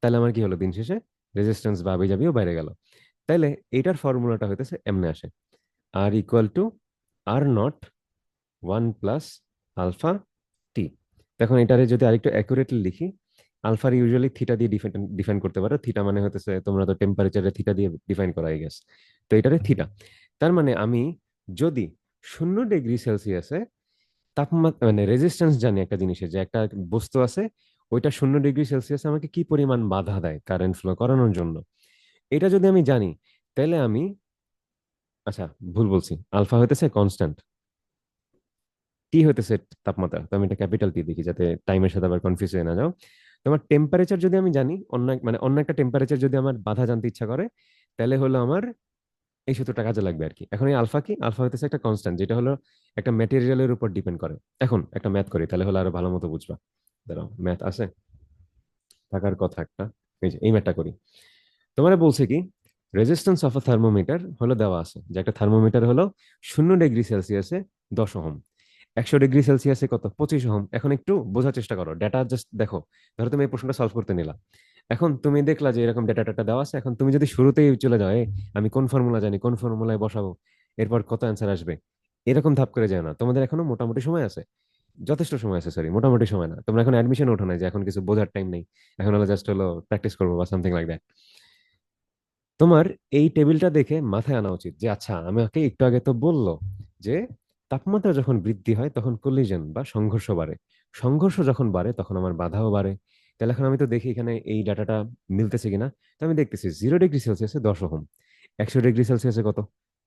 তাহলে আমার কি হলো? দিন শেষে রেজিস্ট্যান্স বা আবিজাবিও বাইরে গেল। তাইলে এইটার ফর্মুলাটা হইতেছে এমনে আসে, R equal to R0 1 plus alpha T. এখন এটারে যদি আরেকটু অ্যাকুরেটলি লিখি, আলফার ইউজুয়ালি থিটা দিয়ে ডিফাইন করতে পারো। থিটা মানে হতেছে, তোমরা তো টেম্পারেচারে থিটা দিয়ে ডিফাইন করা, আই গেস। তো এটারে থিটা। তার মানে আমি যদি 0 ডিগ্রি সেলসিয়াসে তাপমাত্রা মানে রেজিস্ট্যান্স জানি একটা জিনিসের, যে একটা বস্তু আছে, ওইটা 0 ডিগ্রি সেলসিয়াসে আমাকে কি পরিমাণ বাধা দেয় কারেন্ট ফ্লো করানোর জন্য, এটা যদি আমি জানি, তাহলে আমি, আচ্ছা ভুল বলছি, আলফা হইতেছে কনস্ট্যান্ট, টি হইতেছে তাপমাত্রা। তো আমি এটা ক্যাপিটাল টি দেখি যাতে টাইমের সাথে আবার কনফিউজ হয়ে না যাও। তোমার টেম্পারেচার যদি আমি জানি, অন্য একটা টেম্পারেচার যদি আমার বাধা জানতে ইচ্ছা করে, তাহলে হলো আমার এই সূত্রটা কাজে লাগবে আর কি। এখন এই আলফা কি, আলফা হইতেছে একটা কনস্ট্যান্ট যেটা হলো একটা ম্যাটেরিয়ালের উপর ডিপেন্ড করে। এখন একটা ম্যাথ করি, তাহলে হলো আরো ভালো মতো বুঝবা। দাঁড়াও, ম্যাথ আছে থাকার কথা একটা। এই যে এই ম্যাথটা করি। তোমার বলছে কি, রেজিস্ট্যান্স অফ আ থার্মোমিটার হলো দেওয়া আছে, যে একটা থার্মোমিটার হলো 0 ডিগ্রি সেলসিয়াসে 10 ওহম, 100 ডিগ্রি সেলসিয়াসে কত, 25 ওহম। এখন একটু বোঝার চেষ্টা করো, ডেটা জাস্ট দেখো। ধরো তুমি এই প্রশ্নটা সলভ করতে নিলা, এখন তুমি দেখলা যে এরকম ডেটা টাটা দেওয়া আছে। এখন তুমি যদি শুরুতেই চলে যাও, আমি কোন ফর্মুলা জানি, কোন ফর্মুলায় বসাবো, এরপর কত অ্যান্সার আসবে, এরকম ধাপ করে যায় না। তোমাদের এখনো মোটামুটি সময় আছে, যথেষ্ট সময় আছে, সরি মোটামুটি সময় না, তোমরা এখন অ্যাডমিশন ওঠো না যে এখন কিছু বোঝার টাইম নেই, এখন হলো জাস্ট হলো প্র্যাকটিস করবো বা সামথিং লাইক দ্যাট। তোমার এই টেবিলটা দেখে মাথায় আনা উচিত যে আচ্ছা, আমাকে একটু আগে তো বললো যে তাপমাত্রা যখন বৃদ্ধি হয় তখন কলিশন বা সংঘর্ষ বাড়ে, সংঘর্ষ যখন বাড়ে তখন আমার বাধাও বাড়ে। তাহলে এখন আমি তো দেখি এখানে এই ডাটাটা মিলতেছে কিনা। তো আমি দেখতেছি 0 ডিগ্রি সেলসিয়াসে 10 ওহম, 100 ডিগ্রি সেলসিয়াসে কত,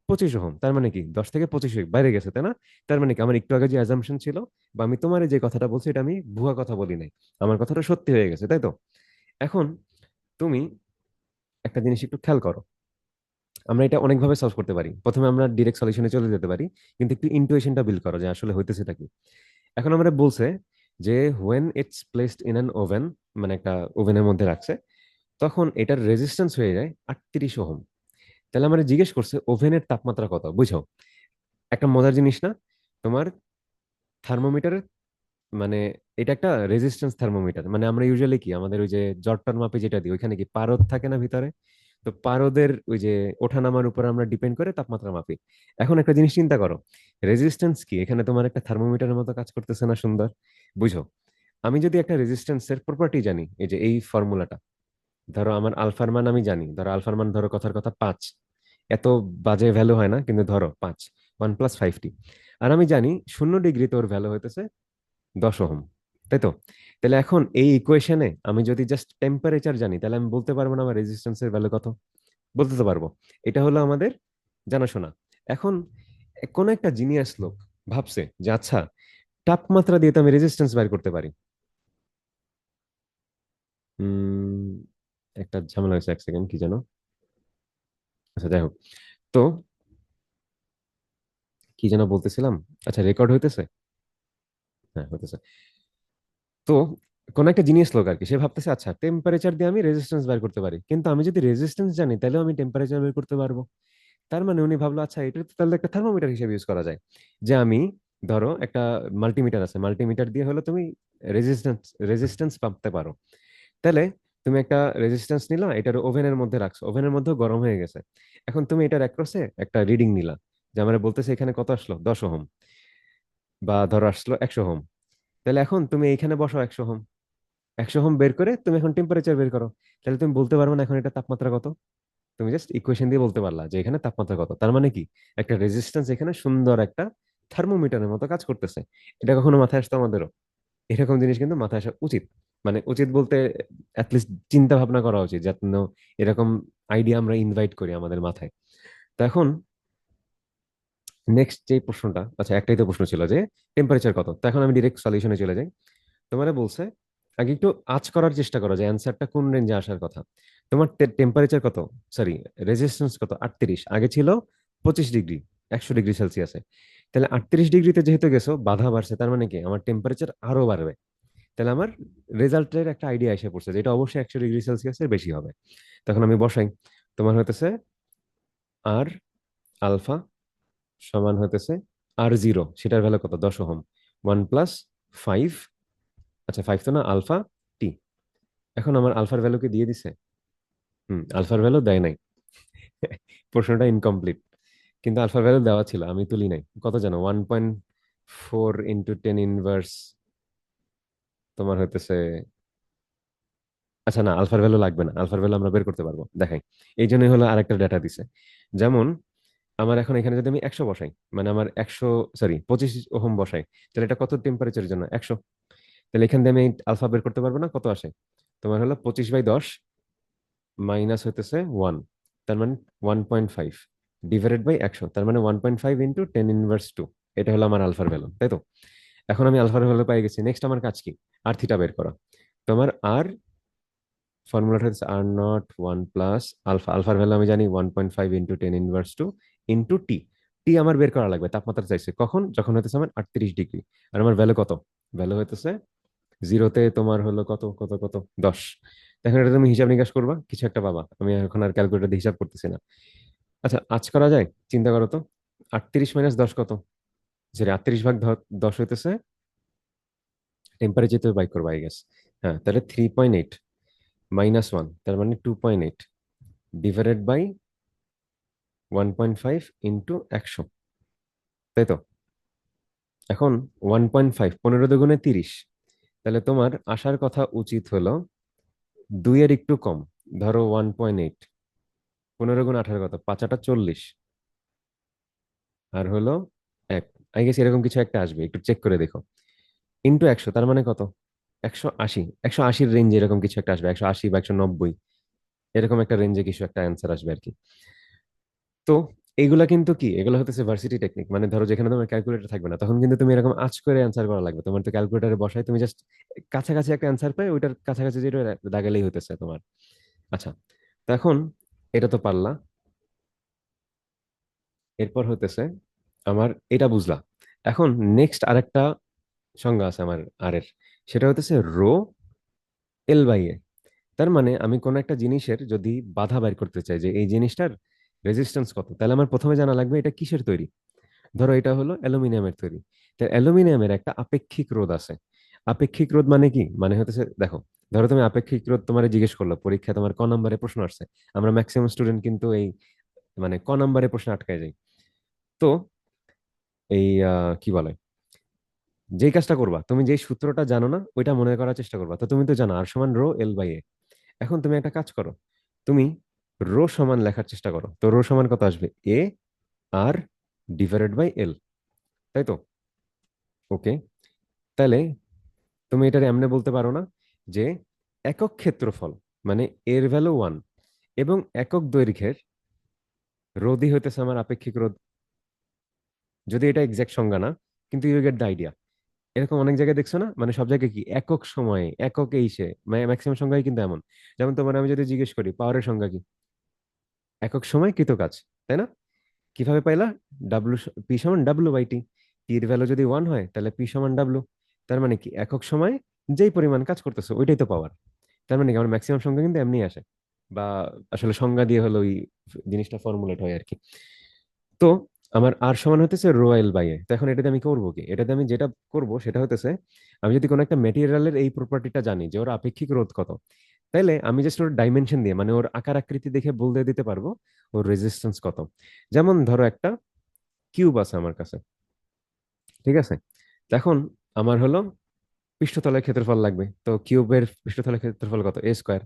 25 ওহম। তার মানে কি 10 থেকে 25 বাইরে গেছে, তাই না? তার মানে কি আমার একটু আগে যে অ্যাজাম্পশন ছিল, বা আমি তোমার যে কথাটা বলছি, এটা আমি ভুয়া কথা বলি নাই, আমার কথাটা সত্যি হয়ে গেছে, তাই তো? এখন তুমি একটা জিনিস একটু খেয়াল করো, আমরা এটা অনেকভাবে সলভ করতে পারি। প্রথমে আমরা ডিরেক্ট সলিউশনে চলে যেতে পারি, কিন্তু একটু ইন্টুইশনটা বিল্ড করো যে আসলে হইতেছেটা কি। এখন আমরা বলছে যে when it's placed in an oven, মানে একটা ওভেনের মধ্যে রাখছে, তখন এটার রেজিস্ট্যান্স হয়ে যায় 38 ওহম। তাহলে আমরা জিজ্ঞেস করছে ওভেনের তাপমাত্রা কত, বুঝো? একটা মজার জিনিস না? তোমার থার্মোমিটারের মানে এটা একটা রেজিস্ট্যান্স থার্মোমিটার, মানে আমরা ইউজুয়ালি কি আমাদের ওই যে জটটার মাপে যেটা দিই, ওইখানে কি পারদ থাকে না ভিতরে? তো পারদের ওই যে ওঠানামার উপর আমরা ডিপেন্ড করে তাপমাত্রা মাপি। এখন একটা জিনিস চিন্তা করো, রেজিস্ট্যান্স কি এখানে তোমার একটা থার্মোমিটারের মতো কাজ করতেছে না? সুন্দর, বুঝো? আমি যদি একটা রেজিস্ট্যান্সের প্রপার্টি জানি, এই যে এই ফর্মুলাটা, ধরো আমার আলফার মান আমি জানি, ধরো আলফার মান ধরো কথার কথা 5, এত বাজে ভ্যালু হয় না, কিন্তু ধরো 5, 1 + 5t। আর আমি জানি 0 ডিগ্রি তোর ভ্যালু হইতেছে 10 ওহম, তাই তো? তাহলে এখন এই ইকুয়েশনে আমি যদি জাস্ট টেম্পারেচার জানি, তাহলে আমি বলতে পারবো না আমার রেজিস্ট্যান্সের ভ্যালু কত? বলতে তো পারবো। এটা হলো আমাদের জানাশোনা। এখন কোন একটা জিনিয়াস লোক ভাবছে যে আচ্ছা, তাপমাত্রা দিয়ে তো আমি রেজিস্ট্যান্স বের করতে পারি। উম একটা ঝামেলা হয়েছে, এক সেকেন্ড, কি জানো, আচ্ছা যাই হোক। তো কি যেন বলতেছিলাম, আচ্ছা রেকর্ড হইতেছে, হ্যাঁ হইতেছে। তো কোন একটা জিনিস লোক আর কি, সে ভাবতেছে আচ্ছা টেম্পারেচার দিয়ে আমি রেজিস্ট্যান্স বের করতে পারি, কিন্তু আমি যদি রেজিস্ট্যান্স জানি তাহলে আমি টেম্পারেচার বের করতে পারবো। তার মানে উনি ভাবলো আচ্ছা এটা তো তাহলে একটা থার্মোমিটার হিসেবে ইউজ করা যায়। যে আমি ধরো একটা মাল্টিমিটার আছে, মাল্টিমিটার দিয়ে হলো তুমি রেজিস্ট্যান্স রেজিস্ট্যান্স মাপতে পারো। তাহলে তুমি একটা রেজিস্ট্যান্স নিলা, এটার ওভেনের মধ্যে রাখছো, ওভেনের মধ্যে গরম হয়ে গেছে। এখন তুমি এটার অ্যাক্রসে একটা রিডিং নিলা, যে আমরা বলতেছে এখানে কত আসলো, 10 ওহম, বা ধরো আসলো 100 ওহম। তাহলে এখন তুমি এইখানে বসো 100 ওহম, 100 ওহম বের করে তুমি এখন টেম্পারেচার বের করো। তাহলে তুমি বলতে পারবে না এখন এটা তাপমাত্রা কত? তুমি জাস্ট ইকুয়েশন দিয়ে বলতে পারলা যে এখানে তাপমাত্রা কত। তার মানে কি একটা রেজিস্ট্যান্স এখানে সুন্দর একটা থার্মোমিটারের মতো কাজ করতেছে। এটা কখনো মাথায় আসতো আমাদেরও? এরকম জিনিস কিন্তু মাথায় আসা উচিত। মানে উচিত বলতে অ্যাটলিস্ট চিন্তা ভাবনা করা উচিত, যাতে এরকম আইডিয়া আমরা ইনভাইট করি আমাদের মাথায়। তো এখন নেক্সট যে প্রশ্নটা, আচ্ছা একটাই তো প্রশ্ন ছিল যে টেম্পারেচার কত, তো এখন আমি ডিরেক্ট সলিউশনে চলে যাই। তোমারে বলছে আগে একটু আঁচ করার চেষ্টা করো যে অ্যান্সারটা কোন রেঞ্জে আসার কথা। তোমার টেম্পারেচার কত, সরি রেজিস্ট্যান্স কত, 38, আগে ছিল 25 ডিগ্রি, 100 ডিগ্রি সেলসিয়াসে। তাহলে 38 ডিগ্রিতে যেহেতু গেছো, বাধা বাড়ছে, তার মানে কি আমার টেম্পারেচার আরো বাড়বে। তাহলে আমার রেজাল্টের একটা আইডিয়া এসে পড়ছে, যেটা অবশ্যই 100 ডিগ্রি সেলসিয়াসের বেশি হবে। তখন আমি বসাই, তোমার হতেছে আর আলফা সমান হতেছে R0, সেটার ভ্যালু কত, 10 ওহম, 1 + 5, আচ্ছা 5 তো না, আলফা টি। এখন আমার আলফার ভ্যালু কি দিয়ে দিছে? আলফার ভ্যালু দেয় নাই। প্রশ্নটা ইনকমপ্লিট। কিন্তু আলফার ভ্যালু দেওয়া ছিল, আমি তুলি নাই। কত জানো, 1.4 × 10 ইনভার্স তোমার হইতেছে আচ্ছা না, আলফার ভ্যালু লাগবে না, আলফার ভ্যালু আমরা বের করতে পারবো, দেখাই। এই জন্যই হলো আরেকটা ডাটা দিছে। যেমন আমার এখন এখানে যদি আমি 100 বসাই, মানে আমার 100, সরি 25 ওহম বসাই, তাহলে এটা কত টেম্পারেচারের জন্য? 100। তাহলে এখান দিয়ে আমি আলফা বের করতে পারবো না? কত আসে তোমার? হলো 25/10 মাইনাস হইতেছে 1, তার মানে 1.5, ডিভাইডেড বাই 100, তার মানে 1.5 ইন্টু 10 ইনভার্স 2। এটা হলো আমার আলফার ভ্যালু, তাই তো? এখন আমি আলফার ভ্যালু পাই গেছি, নেক্সট আমার কাজ কি? আর থিটা বের করা। তোমার আর ফর্মুলাটা হচ্ছে R nought one plus alpha, আলফার ভ্যালু আমি জানি 1.5 into 10 inverse 2 into T. T আমার বের করা লাগবে, তাপমাত্রা চাইছে কখন? যখন হইতেছে আমার 38 ডিগ্রি। আর আমার ভ্যালু কত? ভ্যালু হইতেছে জিরোতে তোমার হলো কত কত কত 10। এখন এটা তুমি হিসাব নিকাশ করবা, কিছু একটা পাবা। আমি এখন আর ক্যালকুলেটর দিয়ে হিসাব করতেছি না। আচ্ছা, আজ করা যায়, চিন্তা করো তো। 38 - 10 কত? সরি, 38/10 হইতেছে টেম্পারেচার, তো বাই করবা আই গেস। হ্যাঁ, তাহলে 3.8 -1, তার মানে 2.8, ডিভাইডেড বাই 1.5 ইন্টু 100, তাই তো? এখন 1.5, 15 × 2 = 30। তাহলে তোমার আসার কথা উচিত হলো 2 এর একটু কম, ধরো 1.8। 15 × 18 কত? 5 × 8 = 40। আর হলো 1, আই গেস এরকম কিছু একটা আসবে, একটু চেক করে দেখো। ইন্টু 100, তার মানে কত? 180। 180-র রেঞ্জে এরকম কিছু একটা আসবে, 180 বা 190, এরকম একটা রেঞ্জে কিছু একটা অ্যান্সার আসবে আর কি। তো এগুলা কিন্তু কি, এগুলো হতেছে ভার্সিটি টেকনিক। মানে ধরো যেখানে তোমার ক্যালকুলেটর থাকবে না, তখন কিন্তু তুমি এরকম আঁচ করে অ্যান্সার করা লাগবে। তোমার তো ক্যালকুলেটারে বসায় তুমি জাস্ট কাছাকাছি একটা অ্যান্সার পাই, ওইটার কাছাকাছি যেটা দাগালেই হতেছে তোমার। আচ্ছা, তো এখন এটা তো পারলা। এরপর হতেছে আমার এটা বুঝলা। এখন নেক্সট আরেকটা সংজ্ঞা আছে আমার আর এর, সেটা হতেছে রো L/A। তার মানে আমি কোন একটা জিনিসের যদি বাধা বের করতে চাই যে এই জিনিসটার রেজিস্ট্যান্স কত, তাহলে আমার প্রথমে জানা লাগবে এটা কিসের তৈরি। ধরো এটা হলো অ্যালুমিনিয়ামের তৈরি। তো অ্যালুমিনিয়ামের একটা আপেক্ষিক রোধ আছে। আপেক্ষিক রোধ মানে কি? মানে হতেছে দেখো, ধরো তুমি আপেক্ষিক রোধ তোমার জিজ্ঞেস করলো পরীক্ষায়, তোমার ক নম্বরে প্রশ্ন আসছে। আমরা ম্যাক্সিমাম স্টুডেন্ট কিন্তু এই মানে ক নম্বরে প্রশ্ন আটকায় যাই। তো এই কি বলে, যেই কাজটা করবা, তুমি যেই সূত্রটা জানো না ওইটা মনে করার চেষ্টা করবা। তো তুমি তো জানো আর সমান রো L/A। এখন তুমি একটা কাজ করো, তুমি রো সমান লেখার চেষ্টা করো। তো রো সমান কত আসবে? এ আর ডিভাইডেড বাই এল, তাই তো? ওকে, তাহলে তুমি এটা এমনি বলতে পারো না যে একক ক্ষেত্রফল মানে এর ভ্যালু 1 এবং একক দৈর্ঘ্যের রোধই হইতেছে আমার আপেক্ষিক রোধ। যদি এটা এক্সাক্ট সংজ্ঞা না, কিন্তু ইউ গেট দ্য আইডিয়া। এরকম অনেক জায়গায় দেখছো না, মানে সব জায়গায় কি একক সময়ে একক এইসে, ম্যাক্সিমাম সংজ্ঞাই কিন্তু এমন। যেমন তোমার আমি যদি জিজ্ঞেস করি পাওয়ারের সংজ্ঞা কি, একক সময় কৃত কাজ, তাই না? কিভাবে পাইলা? ডাব্লু, পি সমান ডাব্লু/টি। টির ভ্যালু যদি 1 হয় তাহলে পি সমান ডাব্লু। তার মানে কি একক সময়ে যেই পরিমাণ কাজ করতেছে ওইটাই তো পাওয়ার। তার মানে কি আমার ম্যাক্সিমাম সংখ্যা কিন্তু এমনি আসে, বা আসলে সংজ্ঞা দিয়ে হলো ওই জিনিসটা ফর্মুলেট হয় আর কি। তো আমার আর সমান হতেছে রো L/A। তো এখন এটাতে আমি করবো কি? এটাতে আমি যেটা করব সেটা হতেছে, আমি যদি কোনো একটা মেটেরিয়ালের এই প্রপার্টিটা জানি যে ওর আপেক্ষিক রোধ কত, তাইলে আমি জাস্ট ওর ডাইমেনশন দিয়ে, মানে ওর আকার আকৃতি দেখে বলতে দিতে পারবো ওর রেজিস্ট্যান্স কত। যেমন ধরো একটা কিউব আছে আমার কাছে, ঠিক আছে? তো এখন আমার হলো পৃষ্ঠতলের ক্ষেত্রফল লাগবে। তো কিউবের পৃষ্ঠতলের ক্ষেত্রফল কত? A²।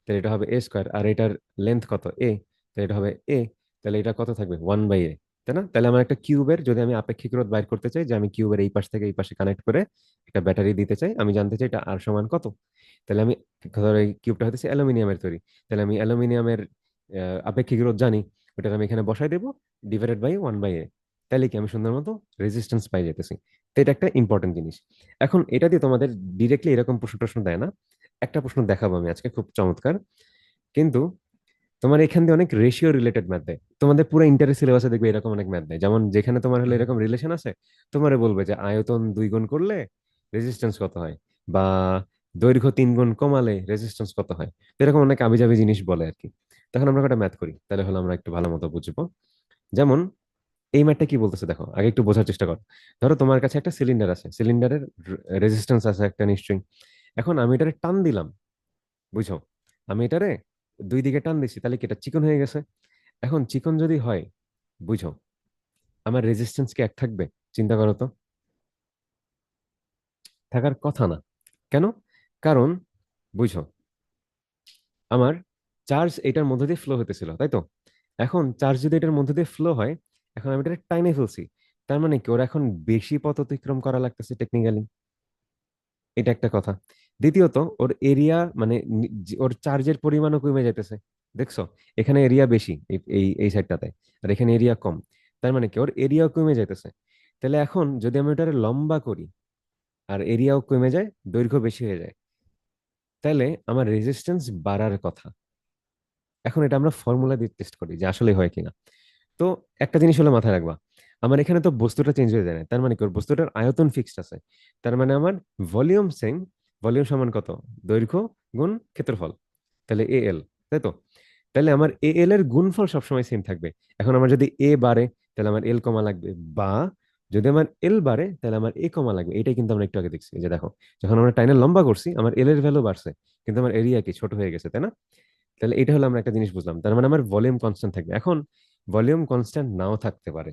তাহলে এটা হবে A²। আর এটার লেন্থ কত? A। তাহলে এটা হবে A। তাহলে এটা কত থাকবে? 1/A, তাই না? তাহলে আমার একটা কিউবের যদি আমি আপেক্ষিক রোধ বাইর করতে চাই, যে আমি কিউবের এই পাশ থেকে এই পাশে কানেক্ট করে একটা ব্যাটারি দিতে চাই, আমি জানতে চাই এটা আর সমান কত। তাহলে আমি, ধরো এই কিউবটা হচ্ছে অ্যালুমিনিয়ামের তৈরি, তাহলে আমি অ্যালুমিনিয়ামের আপেক্ষিক রোধ জানি, ওটা আমি এখানে বসাই দেবো, ডিভাইডেড বাই 1/A। তাহলে কি আমি সুন্দর মতো রেজিস্ট্যান্স পাই যেতেছি। তো এটা একটা ইম্পর্টেন্ট জিনিস। এখন এটা দিয়ে তোমাদের ডিরেক্টলি এরকম প্রশ্ন টশ্ন দেয় না। একটা প্রশ্ন দেখাবো আমি আজকে, খুব চমৎকার। কিন্তু তোমার এখান দিয়ে অনেক রেশিও রিলেটেড ম্যাথ দেয়। তোমাদের পুরো ইন্টারের সিলেবাসে দেখবে এরকম অনেক ম্যাথ দেয়, যেমন যেখানে তোমার হলো এরকম রিলেশন আছে, তোমারে বলবে যে আয়তন 2 গুণ করলে রেজিস্ট্যান্স কত হয়, বা দৈর্ঘ্য 3 গুণ কমালে রেজিস্ট্যান্স কত হয়। তো এরকম অনেক আবিজাবি জিনিস বলে আর কি। তখন আমরা একটা ম্যাথ করি, তাহলে হলো আমরা একটু ভালো মতো বুঝবো। যেমন এই ম্যাথটা কি বলতেছে দেখো, আগে একটু বোঝার চেষ্টা করো। ধরো তোমার কাছে একটা সিলিন্ডার আছে, সিলিন্ডারের রেজিস্ট্যান্স আছে একটা নিশ্চয়ই। এখন আমি এটারে টান দিলাম, বুঝছো? আমি এটারে দুই দিকে টান দিছি, তাহলে কি এটা চিকন হয়ে গেছে? এখন চিকন যদি হয়, বুঝো, আমার রেজিস্ট্যান্স কি এক থাকবে? চিন্তা করো তো। থাকার কথা না। কেন? কারণ বুঝো, আমার চার্জ এটার মধ্যে দিয়ে ফ্লো হতেছিল, তাই তো? এখন চার্জ যদি এটার মধ্যে দিয়ে ফ্লো হয়, এখন আমি এটা টাইনে ফেলছি, তার মানে কি ওর এখন বেশি পথ অতিক্রম করা লাগতেছে টেকনিক্যালি। এটা একটা কথা। দ্বিতীয়ত, ওর এরিয়া মানে ওর চার্জের পরিমাণও কমে যাইতেছে। দেখছো, এখানে এরিয়া বেশি এই এই এই সাইডটাতে, আর এখানে এরিয়া কম। তার মানে কি ওর এরিয়াও কমে যাইতেছে। তাহলে এখন যদি আমি ওটারে লম্বা করি আর এরিয়াও কমে যায়, দৈর্ঘ্য বেশি হয়ে যায়, তাহলে আমার রেজিস্ট্যান্স বাড়ার কথা। এখন এটা আমরা ফর্মুলা দিয়ে টেস্ট করি যে আসলে হয় কিনা। তো একটা জিনিস হলো মাথায় রাখবা, আমার এখানে তো বস্তুটা চেঞ্জ হয়ে যায় না, তার মানে কি ওর বস্তুটার আয়তন ফিক্সড আছে। তার মানে আমার ভলিউম সেম। ভলিউম সমান কত? দৈর্ঘ্য গুণ ক্ষেত্রফল, তাহলে এ এল, তাই তো? তাহলে আমার এ এল এর গুণফল সবসময় সেম থাকবে। এখন আমার যদি এ বাড়ে, তাহলে আমার এল কমা লাগবে, বা যদি আমার এল বাড়ে তাহলে আমার এ কমা লাগবে। এটাই কিন্তু আমরা একটু আগে দেখছি, এই যে দেখো, যখন আমরা টাইনের লম্বা করছি আমার এল এর ভ্যালু বাড়ছে, কিন্তু আমার এরিয়া কি ছোট হয়ে গেছে, তাই না? তাহলে এটা হলো আমরা একটা জিনিস বুঝলাম, তার মানে আমার ভলিউম কনস্ট্যান্ট থাকবে। এখন ভলিউম কনস্ট্যান্ট নাও থাকতে পারে,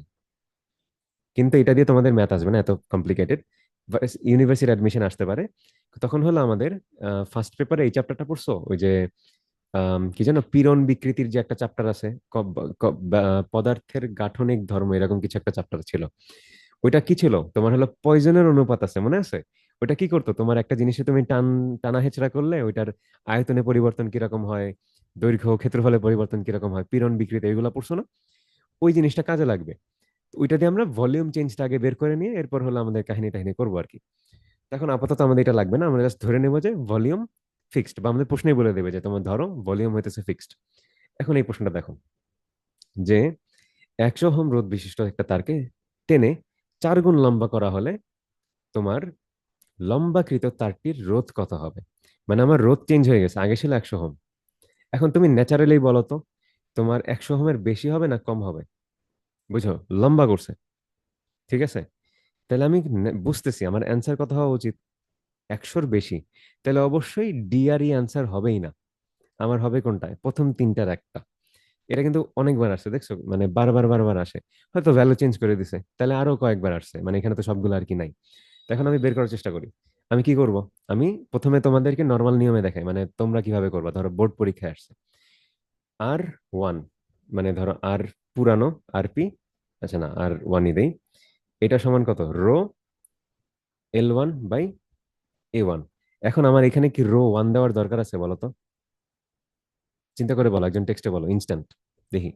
কিন্তু এটা দিয়ে তোমাদের ম্যাথ আসবে না এত কমপ্লিকেটেড। ইউনিভার্সিটি অ্যাডমিশন আসতে পারে। তখন হলো আমাদের ফার্স্ট পেপারে এই চ্যাপ্টারটা পড়ছো, ওই যে কি যেন পীড়ন বিকৃতির যে একটা চ্যাপ্টার আছে, পদার্থের গাঠনিক ধর্ম, এরকম কিছু একটা চ্যাপ্টার ছিল। ওইটা কি ছিল তোমার, হলো পয়জনের অনুপাত আছে, মনে আছে? ওইটা কি করতো, তোমার একটা জিনিসে তুমি টানা হেচড়া করলে ওইটার আয়তনে পরিবর্তন কিরকম হয়, দৈর্ঘ্য ক্ষেত্রফলে পরিবর্তন কিরকম হয়, পীড়ন বিকৃতি, এগুলো পড়ছো না? ওই জিনিসটা কাজে লাগবে। ওইটা দিয়ে আমরা ভলিউম চেঞ্জটা আগে বের করে নিয়ে এরপর হলো আমাদের কাহিনী টাহিনী করবো আর কি। এখন আপাতত আমাদের এটা লাগবে না, আমরা জাস্ট ধরে নেবো যে ভলিউম ফিক্সড, বা আমাদের প্রশ্নই বলে দেবে যে তোমার ধরো ভলিউম হইতেছে ফিক্সড। এখন এই প্রশ্নটা দেখো, যে 100 ওহম রোধ বিশিষ্ট একটা তারকে টেনে 4 গুণ লম্বা করা হলে তোমার লম্বাকৃত তারটির রোধ কত হবে। মানে আমার রোধ চেঞ্জ হয়ে গেছে, আগে ছিল 100 ওহম, এখন তুমি ন্যাচারালি বলো তো, তোমার 100 ওহমের বেশি হবে না কম হবে? বুঝো, লম্বা করছে, ঠিক আছে? তাহলে আমি বুঝতেছি আমার অ্যান্সার কত হওয়া উচিত, 100-র বেশি। তাহলে অবশ্যই ডিআরই অ্যান্সার হবেই না, আমার হবে কোনটা, প্রথম তিনটার একটা। এটা কিন্তু অনেকবার আসছে, দেখছো, মানে বারবার বারবার আসে। হয়তো ভ্যালু চেঞ্জ করে দিছে, তাহলে আরো কয়েকবার আসছে, মানে এখানে তো সবগুলো আর কি নাই। তো এখন আমি বের করার চেষ্টা করি। আমি কি করব, আমি প্রথমে তোমাদেরকে নর্মাল নিয়মে দেখাই, মানে তোমরা কিভাবে করবা, ধরো বোর্ড পরীক্ষায় আসছে আর ওয়ান, মানে ধরো আর পুরানো আর পি, আচ্ছা না আর ওয়ানই দেই, এটা সমান কত, রো L1/A1। এখন আমার এখানে কি রো ওয়ান দেওয়ার দরকার আছে বলো তো? চিন্তা করে বলো, একজন টেক্সটে বলো ইনস্ট্যান্ট, দেখি।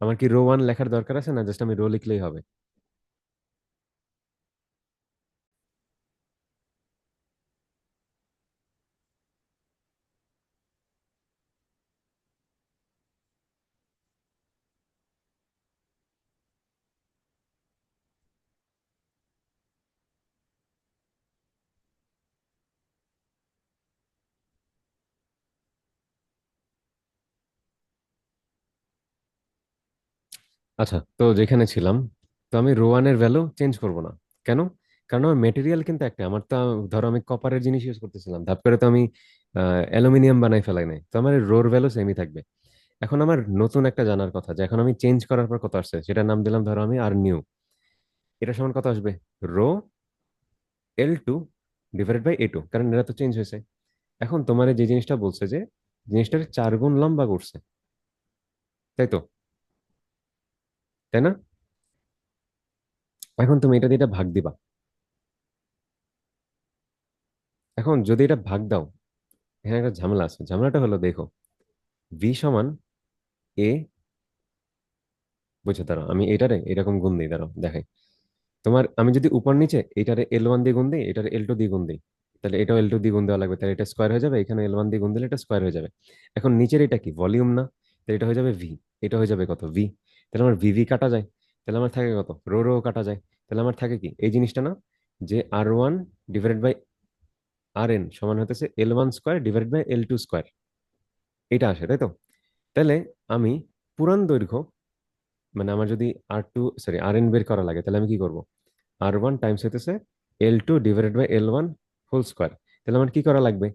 আমার কি রো ওয়ান লেখার দরকার আছে, না জাস্ট আমি রো লিখলেই হবে? আচ্ছা, তো যেখানে ছিলাম, তো আমি রো ওয়ানের ভ্যালু চেঞ্জ করব না। কেন? কারণ আমার মেটেরিয়াল কিন্তু একটা, আমার তো ধরো আমি কপারের জিনিস ইউজ করতেছিলাম, ধাপ করে তো আমি অ্যালুমিনিয়াম বানাই ফেলাই নাই, তো আমার রোর ভ্যালু সেমই থাকবে। এখন আমার নতুন একটা জানার কথা, যে এখন আমি চেঞ্জ করার পর কত আসছে, সেটার নাম দিলাম ধরো আমি আর নিউ। এটা সমান কত আসবে, রো L2/A2, কারণ এটা তো চেঞ্জ হয়েছে। এখন তোমার যে জিনিসটা বলছে যে জিনিসটার 4 গুণ লম্বা করছে, তাই তো? তাই না? এখন তুমি এটা দিয়ে এটা ভাগ দিবা। এখন যদি এটা ভাগ দাও, এখানে একটা ঝামেলা আছে, ঝামেলাটা হলো দেখো, ভি সমান এ, বুঝছো, দাঁড়াও আমি এটারে এরকম গুণ দিই, দাঁড়াও দেখাই। তোমার আমি যদি উপর নিচে এটারে L1 দিয়ে গুণ দিই, এটারে L2 দিয়ে গুণ দিই, তাহলে এটাও L2 দিয়ে গুণ দেওয়া লাগবে, তাহলে এটা স্কোয়ার হয়ে যাবে, এখানে L1 দিয়ে গুণ দিলে এটা স্কোয়ার হয়ে যাবে। এখন নিচের এটা কি ভলিউম না, তাহলে এটা হয়ে যাবে ভি, এটা হয়ে যাবে কত, ভি। তাহলে আমার ভিভি কাটা যায়, তাহলে আমার থাকে কত, রো রো কাটা যায়। তাহলে আমার থাকে কি এই জিনিসটা না, যে R1/RN সমান হতেছে L1² / L2², এটা আসে, তাই তো? তাহলে আমি পুরান দৈর্ঘ্য, মানে আমার যদি আর এন বের করা লাগে, তাহলে আমি কি করব, R1 টাইমস হইতেছে L2/L1 হোল স্কোয়ার। তাহলে আমার কি করা লাগবে,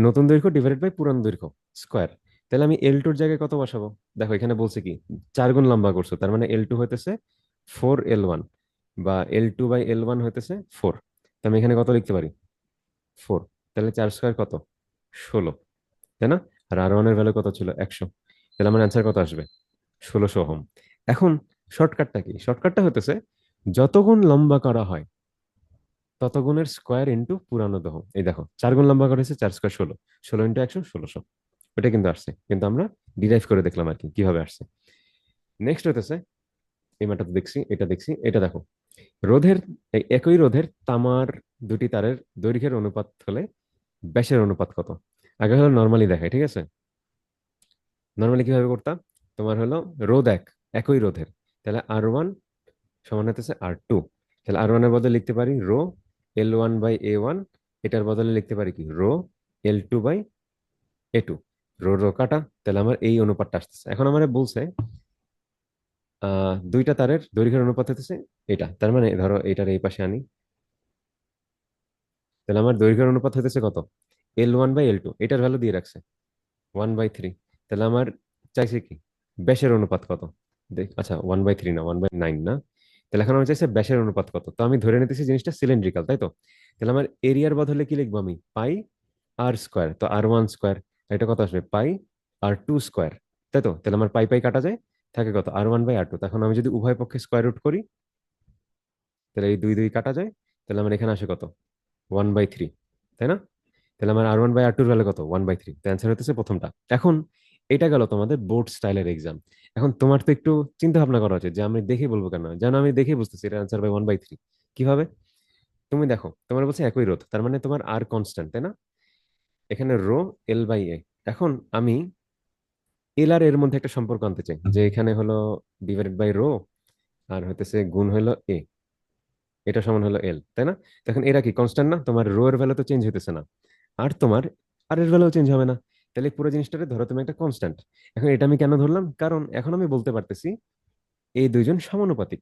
নতুন দৈর্ঘ্য ডিভাইডেড বাই পুরান দৈর্ঘ্য স্কোয়ার। তাহলে আমি L2-র জায়গায় কত বসাবো? দেখো এখানে বলছে কি 4 গুণ লম্বা করছো, তার মানে L2 হইতেছে 4L1, বা L2/L1 হইতেছে 4। তো আমি এখানে কত লিখতে পারি, 4। তাহলে 4² কত, 16। তাই না? আর আর ওয়ান এর ভ্যালু কত ছিল? 100। তাহলে আমার অ্যান্সার কত আসবে? 1600 ওহম। এখন শর্টকাটটা কি? শর্টকাটটা হতেছে যত গুণ লম্বা করা হয় তত গুণের স্কোয়ার ইন্টু পুরানো দহ। এই দেখো 4 গুণ লম্বা করা হয়েছে, 4 স্কোয়ার 16, 16 ইন্টু 100, 1600। ওটা কিন্তু আসছে, কিন্তু আমরা ডিরাইভ করে দেখলাম আর কি কিভাবে আসছে। নেক্সট হতেছে, এই ম্যাটার দেখছি, এটা দেখছি, এটা দেখো। রোধের, একই রোধের তামার দুটি তারের দৈর্ঘ্যের অনুপাত হলে ব্যাসের অনুপাত কত? আগে হলো নর্মালি দেখায়, ঠিক আছে? নর্মালি কিভাবে করতাম? তোমার হলো রোধ একই রোধের, তাহলে আর ওয়ান সমান হতেছে আর টু। তাহলে আর ওয়ানের বদলে লিখতে পারি rho L one by A one, এটার বদলে লিখতে পারি কি rho L two by A two. Rho rho কাটা, তাহলে আমার এই অনুপাতটা আসতেছে। এখন আমার বলছে দুইটা তারের দৈর্ঘ্যের অনুপাত হতেছে এটা, তার মানে ধরো এটার এই পাশে আনি, তাহলে আমার দৈর্ঘ্যের অনুপাত হতেছে কত? L one by L two, এটার ভ্যালু দিয়ে রাখছে 1/3। তাহলে আমার চাইছে কি ব্যাসের অনুপাত কত? দেখ, আচ্ছা 1/3 না, 1/9 না। তাহলে এখন আমার চাইছে ব্যাসের অনুপাত কত, তো আমি ধরে নিতেছি জিনিসটা সিলিন্ড্রিক্যাল, তাই তো? তাহলে আমার এরিয়ার বদলে কি লিখবো আমি? পাই আর স্কোয়ার, তো আর ওয়ান স্কোয়ার, এটা কত আসবে? পাই আর টু স্কোয়ার, তাই তো? তাহলে আমার পাই পাই কাটা যায়, থাকে কত? আর ওয়ান বাই আর টু। তখন আমি যদি উভয় পক্ষে স্কোয়ার রুট করি, তাহলে এই দুই দুই কাটা যায়, তাহলে আমার এখানে আসে কত? 1/3, তাই না? তাহলে আমার আর ওয়ান বাই আর টুর ভ্যালু কত? 1/3। তো অ্যান্সার হতেছে প্রথমটা। এখন এটা গেল তোমাদের বোর্ড স্টাইলের এক্সাম। এখন তোমার তো একটু চিন্তা ভাবনা করা উচিত যে আমি দেখে বলবো কেন, যেন আমি দেখে বুঝতেছি এটা অ্যান্সার বাই 1/3 কিভাবে। তুমি দেখো, তোমার বলছে একই রোধ, তার মানে তোমার আর কনস্ট্যান্ট, তাই না? এখানে রো এল বাই এ। এখন আমি এল আর এর মধ্যে একটা সম্পর্ক আনতে চাই, যে এখানে হলো ডিভাইডেড বাই রো আর হতেছে গুণ হলো এ, এটা সমান হলো এল, তাই না? তখন এরা কি কনস্ট্যান্ট না? তোমার রো এর ভ্যালু তো চেঞ্জ হইতেছে না, আর তোমার আর এর ভ্যালু চেঞ্জ হবে না। তাহলে পুরো জিনিসটাকে ধরো তুমি একটা কনস্ট্যান্ট। এখন এটা আমি কেন ধরলাম? কারণ এখন আমি বলতে পারতেছি এই দুইজন সমানুপাতিক,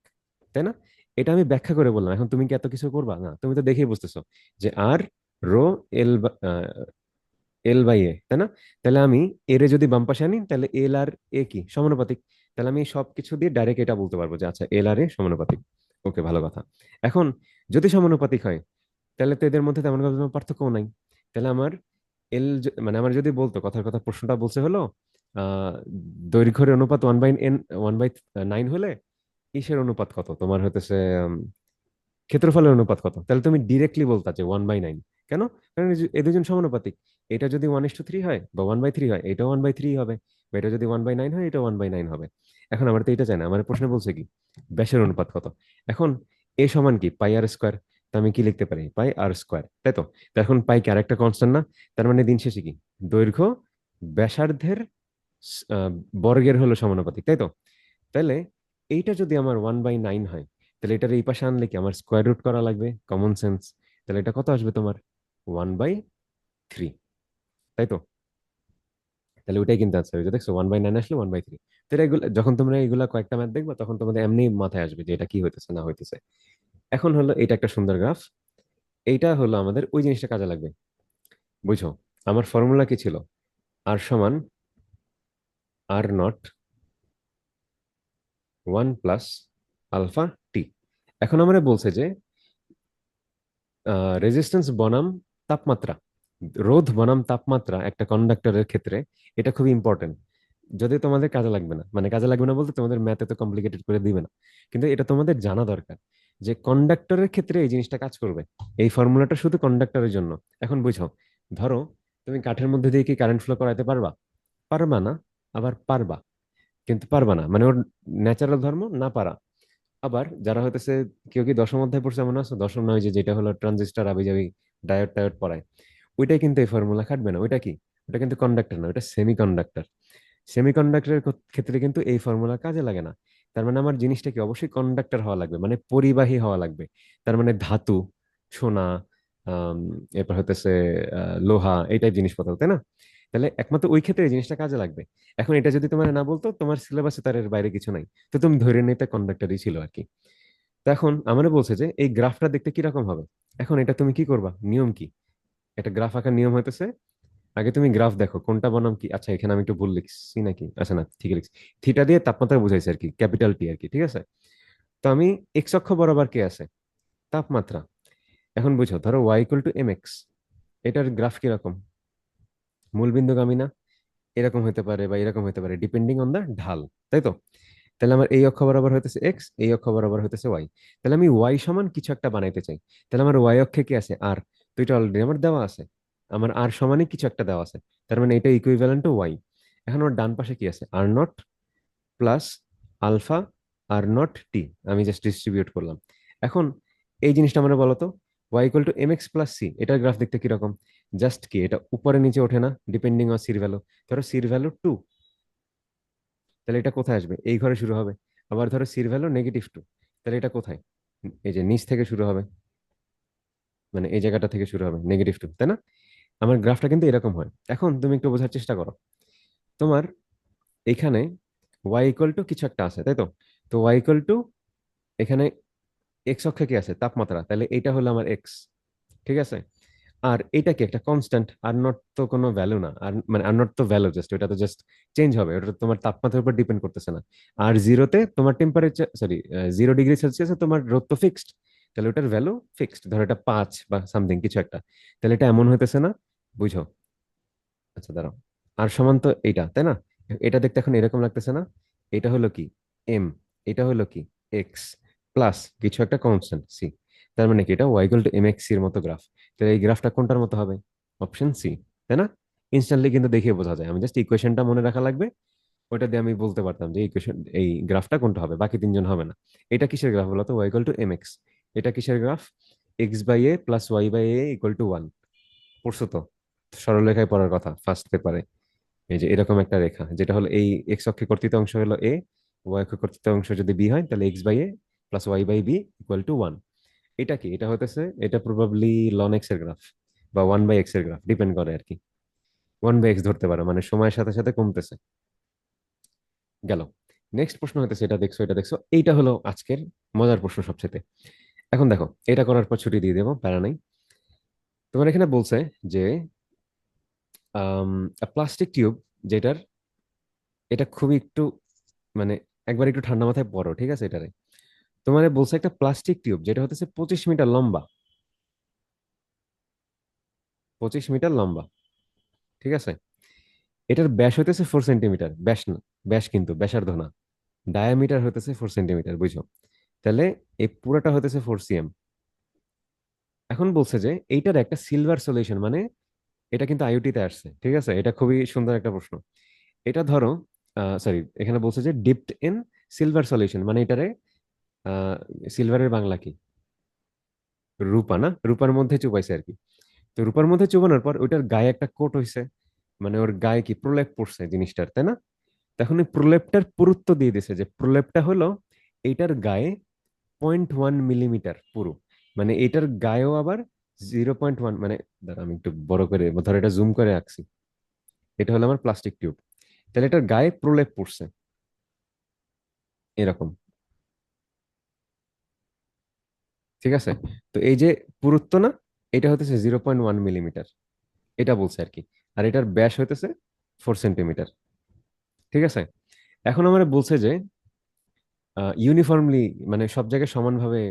তাই না? এটা আমি ব্যাখ্যা করে বললাম। এখন তুমি কি এত কিছু করবা না? তুমি তো দেখেই বুঝতেছো যে আর রো এল এল বাই এ, তাই না? তাহলে আমি এর এ যদি বাম পাশে আনি, তাহলে এল আর এ কি সমানুপাতিক। তাহলে আমি সবকিছু দিয়ে ডাইরেক্ট এটা বলতে পারবো যে আচ্ছা এল আর এ সমানুপাতিক। ওকে, ভালো কথা। এখন যদি সমানুপাতিক হয়, তাহলে তো এদের মধ্যে তেমন কোনো পার্থক্য নাই। তাহলে আমার মানে আমার যদি বলতো, কথার কথা প্রশ্নটা বলছে হলো আহ দৈর্ঘ্যের অনুপাত 1/9 হলে ইসের অনুপাত কত তোমার হতেছে, ক্ষেত্রফলের অনুপাত কত, তাহলে তুমি ডিরেক্টলি বলতা যে 1/9। কেন? কারণ এই দুজন সমানুপাতিক। এটা যদি 1:3 হয় বা 1/3 হয়, এটা 1/3 হবে। বা এটা যদি 1/9 হয়, এটা 1/9 হবে। এখন আমার তো এটা চাই না, আমার প্রশ্ন বলছে কি ব্যাসের অনুপাত কত। এখন এ সমান কি পাই আর স্কোয়ার, তো আমি কি লিখতে পারি? পাই আর স্কোয়ার, তাই তো? তো এখন পাই কি আরেকটা কনস্ট্যান্ট না? তার মানে দিন শেষে কি দৈর্ঘ্য ব্যাসার্ধের আহ, বর্গের হলো সমানুপাতিক, তাই তো? তাহলে এইটা যদি আমার 1/9 হয়, তাহলে এটার এই পাশে আনলে কি আমার স্কোয়ার রুট করা লাগবে, কমন সেন্স। তাহলে এটা কত আসবে তোমার? 1/3, তাই তো? তাহলে ওইটাই কিন্তু আনসার হয়েছে, দেখছো 1/9 আসলে 1/3। তো এটা এগুলো যখন তোমরা এগুলা কয়েকটা ম্যাথ দেখবা, তখন তোমাদের এমনি মাথায় আসবে যে এটা কি হইতেছে না হইতেছে। এখন হলো এটা একটা সুন্দর গ্রাফ, এইটা হলো আমাদের ওই জিনিসটা কাজে লাগবে। বুঝো, আমার ফর্মুলা কি ছিল? আর সমান R nought 1 plus alpha T. এখন আমরা বলছে যে রেজিস্ট্যান্স বনাম তাপমাত্রা, রোধ বনাম তাপমাত্রা একটা কন্ডাক্টরের ক্ষেত্রে এটা খুবই ইম্পর্টেন্ট। যদি তোমাদের কাজে লাগবে না, মানে কাজে লাগবে না বলতে তোমাদের ম্যাথ এত কমপ্লিকেটেড করে দিবে না, কিন্তু এটা তোমাদের জানা দরকার যে কন্ডাক্টরের ক্ষেত্রে এই জিনিসটা কাজ করবে। এই ফর্মুলাটা শুধু কন্ডাক্টরের জন্য। এখন বুঝো, ধরো তুমি কাঠের মধ্যে দিয়ে কি কারেন্ট ফ্লো করাতে পারবা? পারবা না। আবার পারবা, কিন্তু পারবা না, মানে ওর ন্যাচারাল ধর্ম না পারা। আবার যারা হইতেছে, কেউ কি দশম অধ্যায় পড়ছে মনে আছে? দশম নয়, যে যেটা হলো ট্রানজিস্টার আবি যাবি ডায়োড টায়োড পড়ায়, ওইটাই কিন্তু এই ফর্মুলা খাটবে না। ওইটা কি? ওটা কিন্তু কন্ডাক্টর না, ওটা সেমি কন্ডাক্টর। সেমি কন্ডাক্টরের ক্ষেত্রে কিন্তু এই ফর্মুলা কাজে লাগে না। তার মানে আমার জিনিসটা কি অবশ্যই কন্ডাক্টর হওয়া লাগবে, মানে পরিবাহী হওয়া লাগবে। তার মানে ধাতু, সোনা, আম, এরপর হতেছে লোহা, এই টাইপ জিনিসপত্র, তাই না? তাহলে একমাত্র ওই ক্ষেত্রে এই জিনিসটা কাজে লাগবে। এখন এটা যদি তোমার না বলতো, তোমার সিলেবাসে তার এর বাইরে কিছু নাই, তো তুমি ধরে নিতে কন্ডাক্টরই ছিল আর কি। তো এখন আমরা বলছে যে এই গ্রাফটা দেখতে কিরকম হবে। এখন এটা তুমি কি করবা, নিয়ম কি? একটা গ্রাফ আঁকার নিয়ম হইতেছে, আগে তুমি গ্রাফ দেখো কোনটা বনাম কি। আচ্ছা, এখানে আমি একটু ভুল লিখছি নাকি? আচ্ছা না, ঠিক লিখছি। থিটা দিয়ে তাপমাত্রা বুঝাইছে আর কি, ক্যাপিটাল টি আর কি, ঠিক আছে? তো আমি এক্স অক্ষ বরাবর কে আছে? তাপমাত্রা। এখন বুঝো, ধরো Y equal to M X, এটার গ্রাফ কিরকম? মূল বিন্দুগামী না? এরকম হতে পারে বা এরকম হতে পারে, ডিপেন্ডিং অন দা ঢাল, তাই তো? তাহলে আমার এই অক্ষ বরাবর হইতেছে এক্স, এই অক্ষ বরাবর হইতেছে ওয়াই। তাহলে আমি ওয়াই সমান কিছু একটা বানাইতে চাই। তাহলে আমার ওয়াই অক্ষে কি আছে? আর। তো এটা অলরেডি আমার দেওয়া আছে, আমার আর সমানই কিছু একটা দেওয়া আছে। তার মানে এটা ইকুইভ্যালেন্ট টু ওয়াই। এখন আমার ডান পাশে কি আছে? R naught plus alpha R naught T. আমি জাস্ট ডিস্ট্রিবিউট করলাম। এখন এই জিনিসটা আমরা বলো তো, Y equal to M X plus C, এটার গ্রাফ দেখতে কিরকম? জাস্ট কি এটা উপরে নিচে ওঠে না, ডিপেন্ডিং অন সির ভ্যালু? ধরো সির ভ্যালু 2, তাহলে এটা কোথায় আসবে? এই ঘরে শুরু হবে। আবার ধরো সির ভ্যালু -2, তাহলে এটা কোথায়? এই যে নিচ থেকে শুরু হবে, মানে এই জায়গাটা থেকে শুরু হবে -2, তাই না? আমার গ্রাফটা কিন্তু এরকম হয়। এখন তুমি একটু বোঝার চেষ্টা করো। তোমার এখানে ওয়াই ইকুয়াল টু কিছু একটা আছে, তাই তো? তো ওয়াই ইকুয়াল টু, এখানে এক্স অক্ষে কি আছে? তাপমাত্রা, তাহলে এটা হলো আমার এক্স, ঠিক আছে? আর এটা কি একটা কনস্ট্যান্ট, আর নট তো কোনো ভ্যালু না, আর মানে আর নট তো ভ্যালু, জাস্ট ওটা তো জাস্ট চেঞ্জ হবে, ওটা তো তোমার তাপমাত্রার উপর ডিপেন্ড করতেছে না। আর জিরোতে তোমার টেম্পারেচার, সরি, 0 ডিগ্রি সেলসিয়াসে তোমার রোদ তো ফিক্সড, তাহলে ওটার ভ্যালু ফিক্সড, ধরো এটা 5 বা সামথিং কিছু একটা। তাহলে এটা এমন হইতেছে না, বুঝো? আচ্ছা দাঁড়াও, আর সমান তো এইটা, তাই না? এটা দেখতে এখন এরকম লাগতেছে না? এটা হলো কি? এম। এটা হলো কি? এক্স প্লাস কিছু একটা কনস্ট্যান্ট সি। তার মানে কি এটা Y equal to M X সির মতো গ্রাফ। তাহলে এই গ্রাফটা কোনটার মতো হবে? অপশন সি, তাই না? ইনস্ট্যান্টলি কিন্তু দেখে বোঝা যায়, আমি জাস্ট ইকুয়েশনটা মনে রাখা লাগবে। ওটা দিয়ে আমি বলতে পারতাম যে ইকুয়েশন, এই গ্রাফটা কোনটা হবে, বাকি তিনজন হবে না। এটা কিসের গ্রাফ বলো তো? Y equal to M X. এটা কিসের graph? X by A plus Y by A equal to 1। পড়ছো তো? সরলরেখায় পড়ার কথা ফার্স্ট পেপারে। এই যে এরকম একটা রেখা, যেটা হলো এই এক্স অক্ষে কর্তৃত অংশ হলো এ, ওয়াই অক্ষে কর্তৃত অংশ যদি বি হয়, তাহলে X by A plus Y by B equal to 1। এটা কি? এটা হতেছে, এটা প্রবাবলি লন এক্স এর গ্রাফ বা 1/x এর গ্রাফ, ডিপেন্ড করে আর কি। 1/x ধরতে পারো, মানে সময়ের সাথে সাথে কমতেছে। গেল। নেক্সট প্রশ্ন হতেছে, এটা দেখছো, এটা দেখছো, এইটা হলো আজকের মজার প্রশ্ন সবচেয়ে। এখন দেখো, এটা করার পর ছুটি দিয়ে দেবো, প্যারা নাই। তোমার এখানে বলছে যে প্লাস্টিক টিউব, যেটার, এটা খুবই একটু, মানে একবার একটু ঠান্ডা মাথায় পড়ো, ঠিক আছে? এটারে তোমার বলছে একটা প্লাস্টিক টিউব যেটা হতেছে 25 মিটার লম্বা, 25 মিটার লম্বা, ঠিক আছে? এটার ব্যাস হইতেছে 4 সেন্টিমিটার, ব্যাস না, ব্যাস কিন্তু ব্যাসার্ধ না। ডায়ামিটার হইতেছে 4 সেন্টিমিটার, বুঝছো? তাহলে এই পুরোটা হইতেছে 4 cm। এখন বলছে যে এইটার একটা সিলভার সলিউশন, মানে এটা কিন্তু আইওটিতে আসছে, ঠিক আছে? এটা খুবই সুন্দর একটা প্রশ্ন। এটা ধরো, সরি, এখানে বলছে যে ডিপড ইন সিলভার সলিউশন, মানে এটারে সিলভারের বাংলা কি? রূপা না? রূপার মধ্যে চুবাইছে আর কি। তো রূপার মধ্যে চুবানোর পর ওইটার গায়ে একটা কোট হইছে, মানে ওর গায়ে কি প্রলেপ পড়ছে জিনিসটার, তাই না? তখন এই প্রলেপটার পুরুত্ব দিয়ে দিছে, যে প্রলেপটা হলো এইটার গায়ে 0.1 মিলিমিটার পুরু, মানে এইটার গায়েও আবার 0.1, মানে দাঁড়া আমি একটু বড় করে, ধর এটা জুম করে আঁকছি। এটা হলো আমার প্লাস্টিক টিউব, তাহলে এটার গায়ে প্রলেপ পড়ছে এরকম, ঠিক আছে? তো এই যে পুরুত্ব না, এটা হতেছে 0.1 মিলিমিটার, এটা বলছে আর কি। আর এটার ব্যাস হইতেছে 4 সেন্টিমিটার, ঠিক আছে? এখন আমার বলছে যে ইউনিফর্মলি, মানে সব জায়গায় সমানভাবে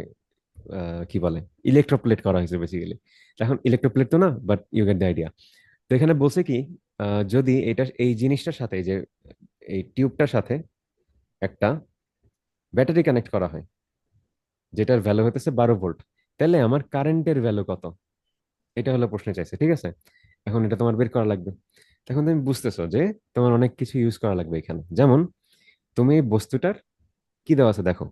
কি বলে, ইলেকট্রোপ্লেট করা হয়েছে বেসিক্যালি। এখন ইলেকট্রোপ্লেট তো না, but you get the idea. তো এখানে বলছে কি, যদি এটা এই জিনিসটার সাথে, এই যে এই টিউবটার সাথে একটা ব্যাটারি কানেক্ট করা হয়, যেটার ভ্যালু হতেছে 12 ভোল্ট, তাহলে আমার কারেন্টের ভ্যালু কত? এটা হলো প্রশ্ন চাইছে, ঠিক আছে? এখন এটা তোমার বের করা লাগবে। এখন তুমি বুঝতেছো যে তোমার অনেক কিছু ইউজ করা লাগবে এখানে। যেমন তুমি এই বস্তুটার কি দেওয়া আছে দেখো,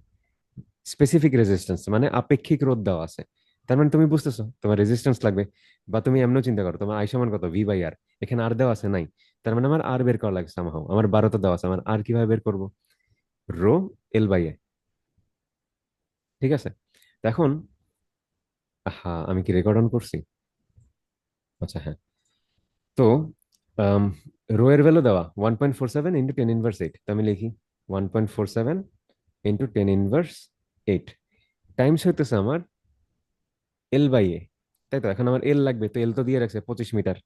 স্পেসিফিক রেজিস্ট্যান্স, মানে আপেক্ষিক রোধ দেওয়া আছে। তার মানে তুমি বুঝতেছো তোমার রেজিস্ট্যান্স লাগবে। বা তুমি এমনও চিন্তা করো, তোমার আই সমান কত? V/R। এখানে আর দেওয়া আছে নাই, তার মানে আমার আর বের করা লাগছে সামহাও। আমার 12 দেওয়া আছে, আমার আর কিভাবে বের করব? রো L/A, ঠিক আছে? তো এখন, হ্যাঁ, আমি কি রেকর্ড অন করছি? আচ্ছা হ্যাঁ। তো আম, রো এর ভ্যালু দেওয়া 1.47 × 10⁻⁸, তো আমি লিখি 1.47 × 10⁻⁸ টাইমস হইতেছে আমার L/A, তাই তো? এখন আমার এল লাগবে, তো এল তো দিয়ে রাখছে 25 মিটার।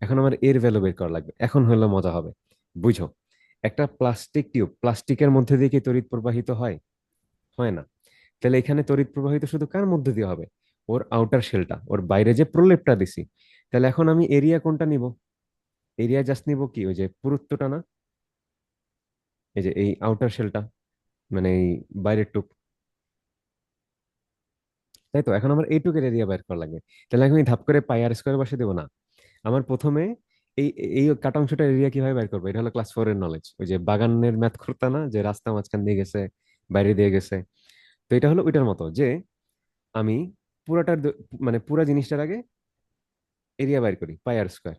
এখন আমার এর ভ্যালু বের করা লাগবে। এখন হলো মজা হবে, বুঝো? একটা প্লাস্টিক টিউব, প্লাস্টিকের মধ্যে দিয়ে কি তড়িৎ প্রবাহিত হয়? হয় না। তাহলে এখানে তড়িৎ প্রবাহিত শুধু কার মধ্যে দিয়ে হবে? ওর আউটার শেলটা, ওর বাইরে যে প্রলেপটা দিছি। তাহলে এখন আমি এরিয়া কোনটা নিব? এরিয়া জাস্ট নিব কি ওই যে পুরুত্বটা না, এই যে এই আউটার শেলটা, মানে এই বাইরের টুক, তাই তো। এখন আমার এইটুকের এরিয়া বের করা লাগবে। তাহলে এখন আমি ধাপ করে পাই আর স্কোয়ার বসে দেবো না, আমার প্রথমে এই এই কাটা অংশটার এরিয়া কিভাবে বের করবো, এটা হলো ক্লাস 4 এর নলেজ। ওই যে বাগানের ম্যাথ করতে না, যে রাস্তা মাঝখান দিয়ে গেছে, বাইরে দিয়ে গেছে। তো এটা হলো ওইটার মতো, যে আমি মানে পুরা জিনিসটার আগে এরিয়া বের করি পাই আর স্কোয়ার,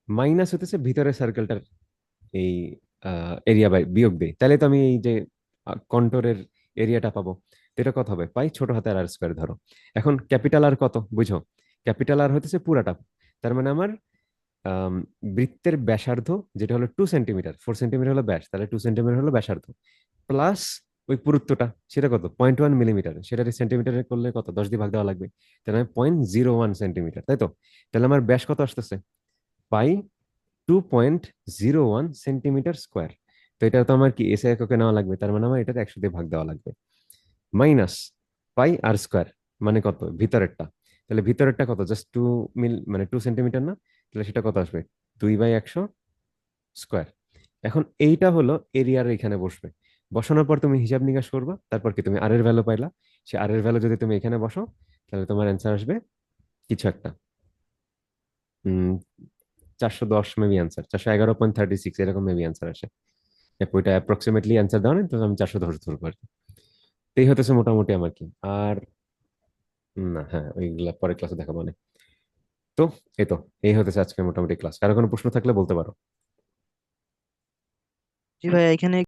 মাইনাস হতেছে ভিতরের সার্কেলটার এই এরিয়া বিয়োগ দিই, তাহলে তো আমি এই যে কন্ট্রোরের এরিয়াটা পাবো। তো এটা কত হবে, পাই ছোট হাতের আর স্কোয়ার ধরো। এখন ক্যাপিটাল আর কত বুঝো, ক্যাপিটাল আর হতেছে পুরাটা। তার মানে আমার আম, বৃত্তের ব্যাসার্ধ, যেটা হলো 2 সেন্টিমিটার, 4 সেন্টিমিটার হলো ব্যাস, তাহলে 2 সেন্টিমিটার হলো ব্যাসার্ধ, প্লাস ওই পুরুত্বটা, সেটা কত 0.1 মিলিমিটার, সেটা সেন্টিমিটারে করলে কত 10 দিয়ে ভাগ দেওয়া লাগবে, তাহলে 0.01 সেন্টিমিটার, তাই তো। তাহলে আমার ব্যাস কত আসতেছে, পাই 2.01 সেন্টিমিটার স্কোয়ার। তো এটা তো আমার কি এসে এককে নেওয়া লাগবে, তার মানে আমার এটাতে 100 দিয়ে ভাগ দেওয়া লাগবে, মাইনাস পাই আর স্কোয়ার, মানে কত ভিতরেরটা। তাহলে ভিতরেরটা কত, জাস্ট 2 মানে 2 সেন্টিমিটার না, তাহলে সেটা কত আসবে, 2/100 স্কোয়ার। এখন এইটা হলো এরিয়ার এখানে বসবে, বসানোর পর তুমি হিসাব নিকাশ করবা, তারপর কি তুমি আর এর ভ্যালু পাইলা, সে আর এর ভ্যালু যদি তুমি এখানে বসো, তাহলে তোমার অ্যান্সার আসবে কিছু একটা, 410 মেবি অ্যান্সার, 411.36 এরকম মেবি অ্যান্সার আসে। ওইটা অ্যাপ্রক্সিমেটলি অ্যান্সার দেওয়া নেই তো, আমি 410 ধরবো আর কি। তো এই হতেছে মোটামুটি আমার কি আর, না হ্যাঁ ওইগুলা পরে ক্লাসে দেখাবো মানে। তো এই তো, এই হতেছে আজকে মোটামুটি ক্লাস। কারো কোনো প্রশ্ন থাকলে বলতে পারো। জি ভাইয়া, এখানে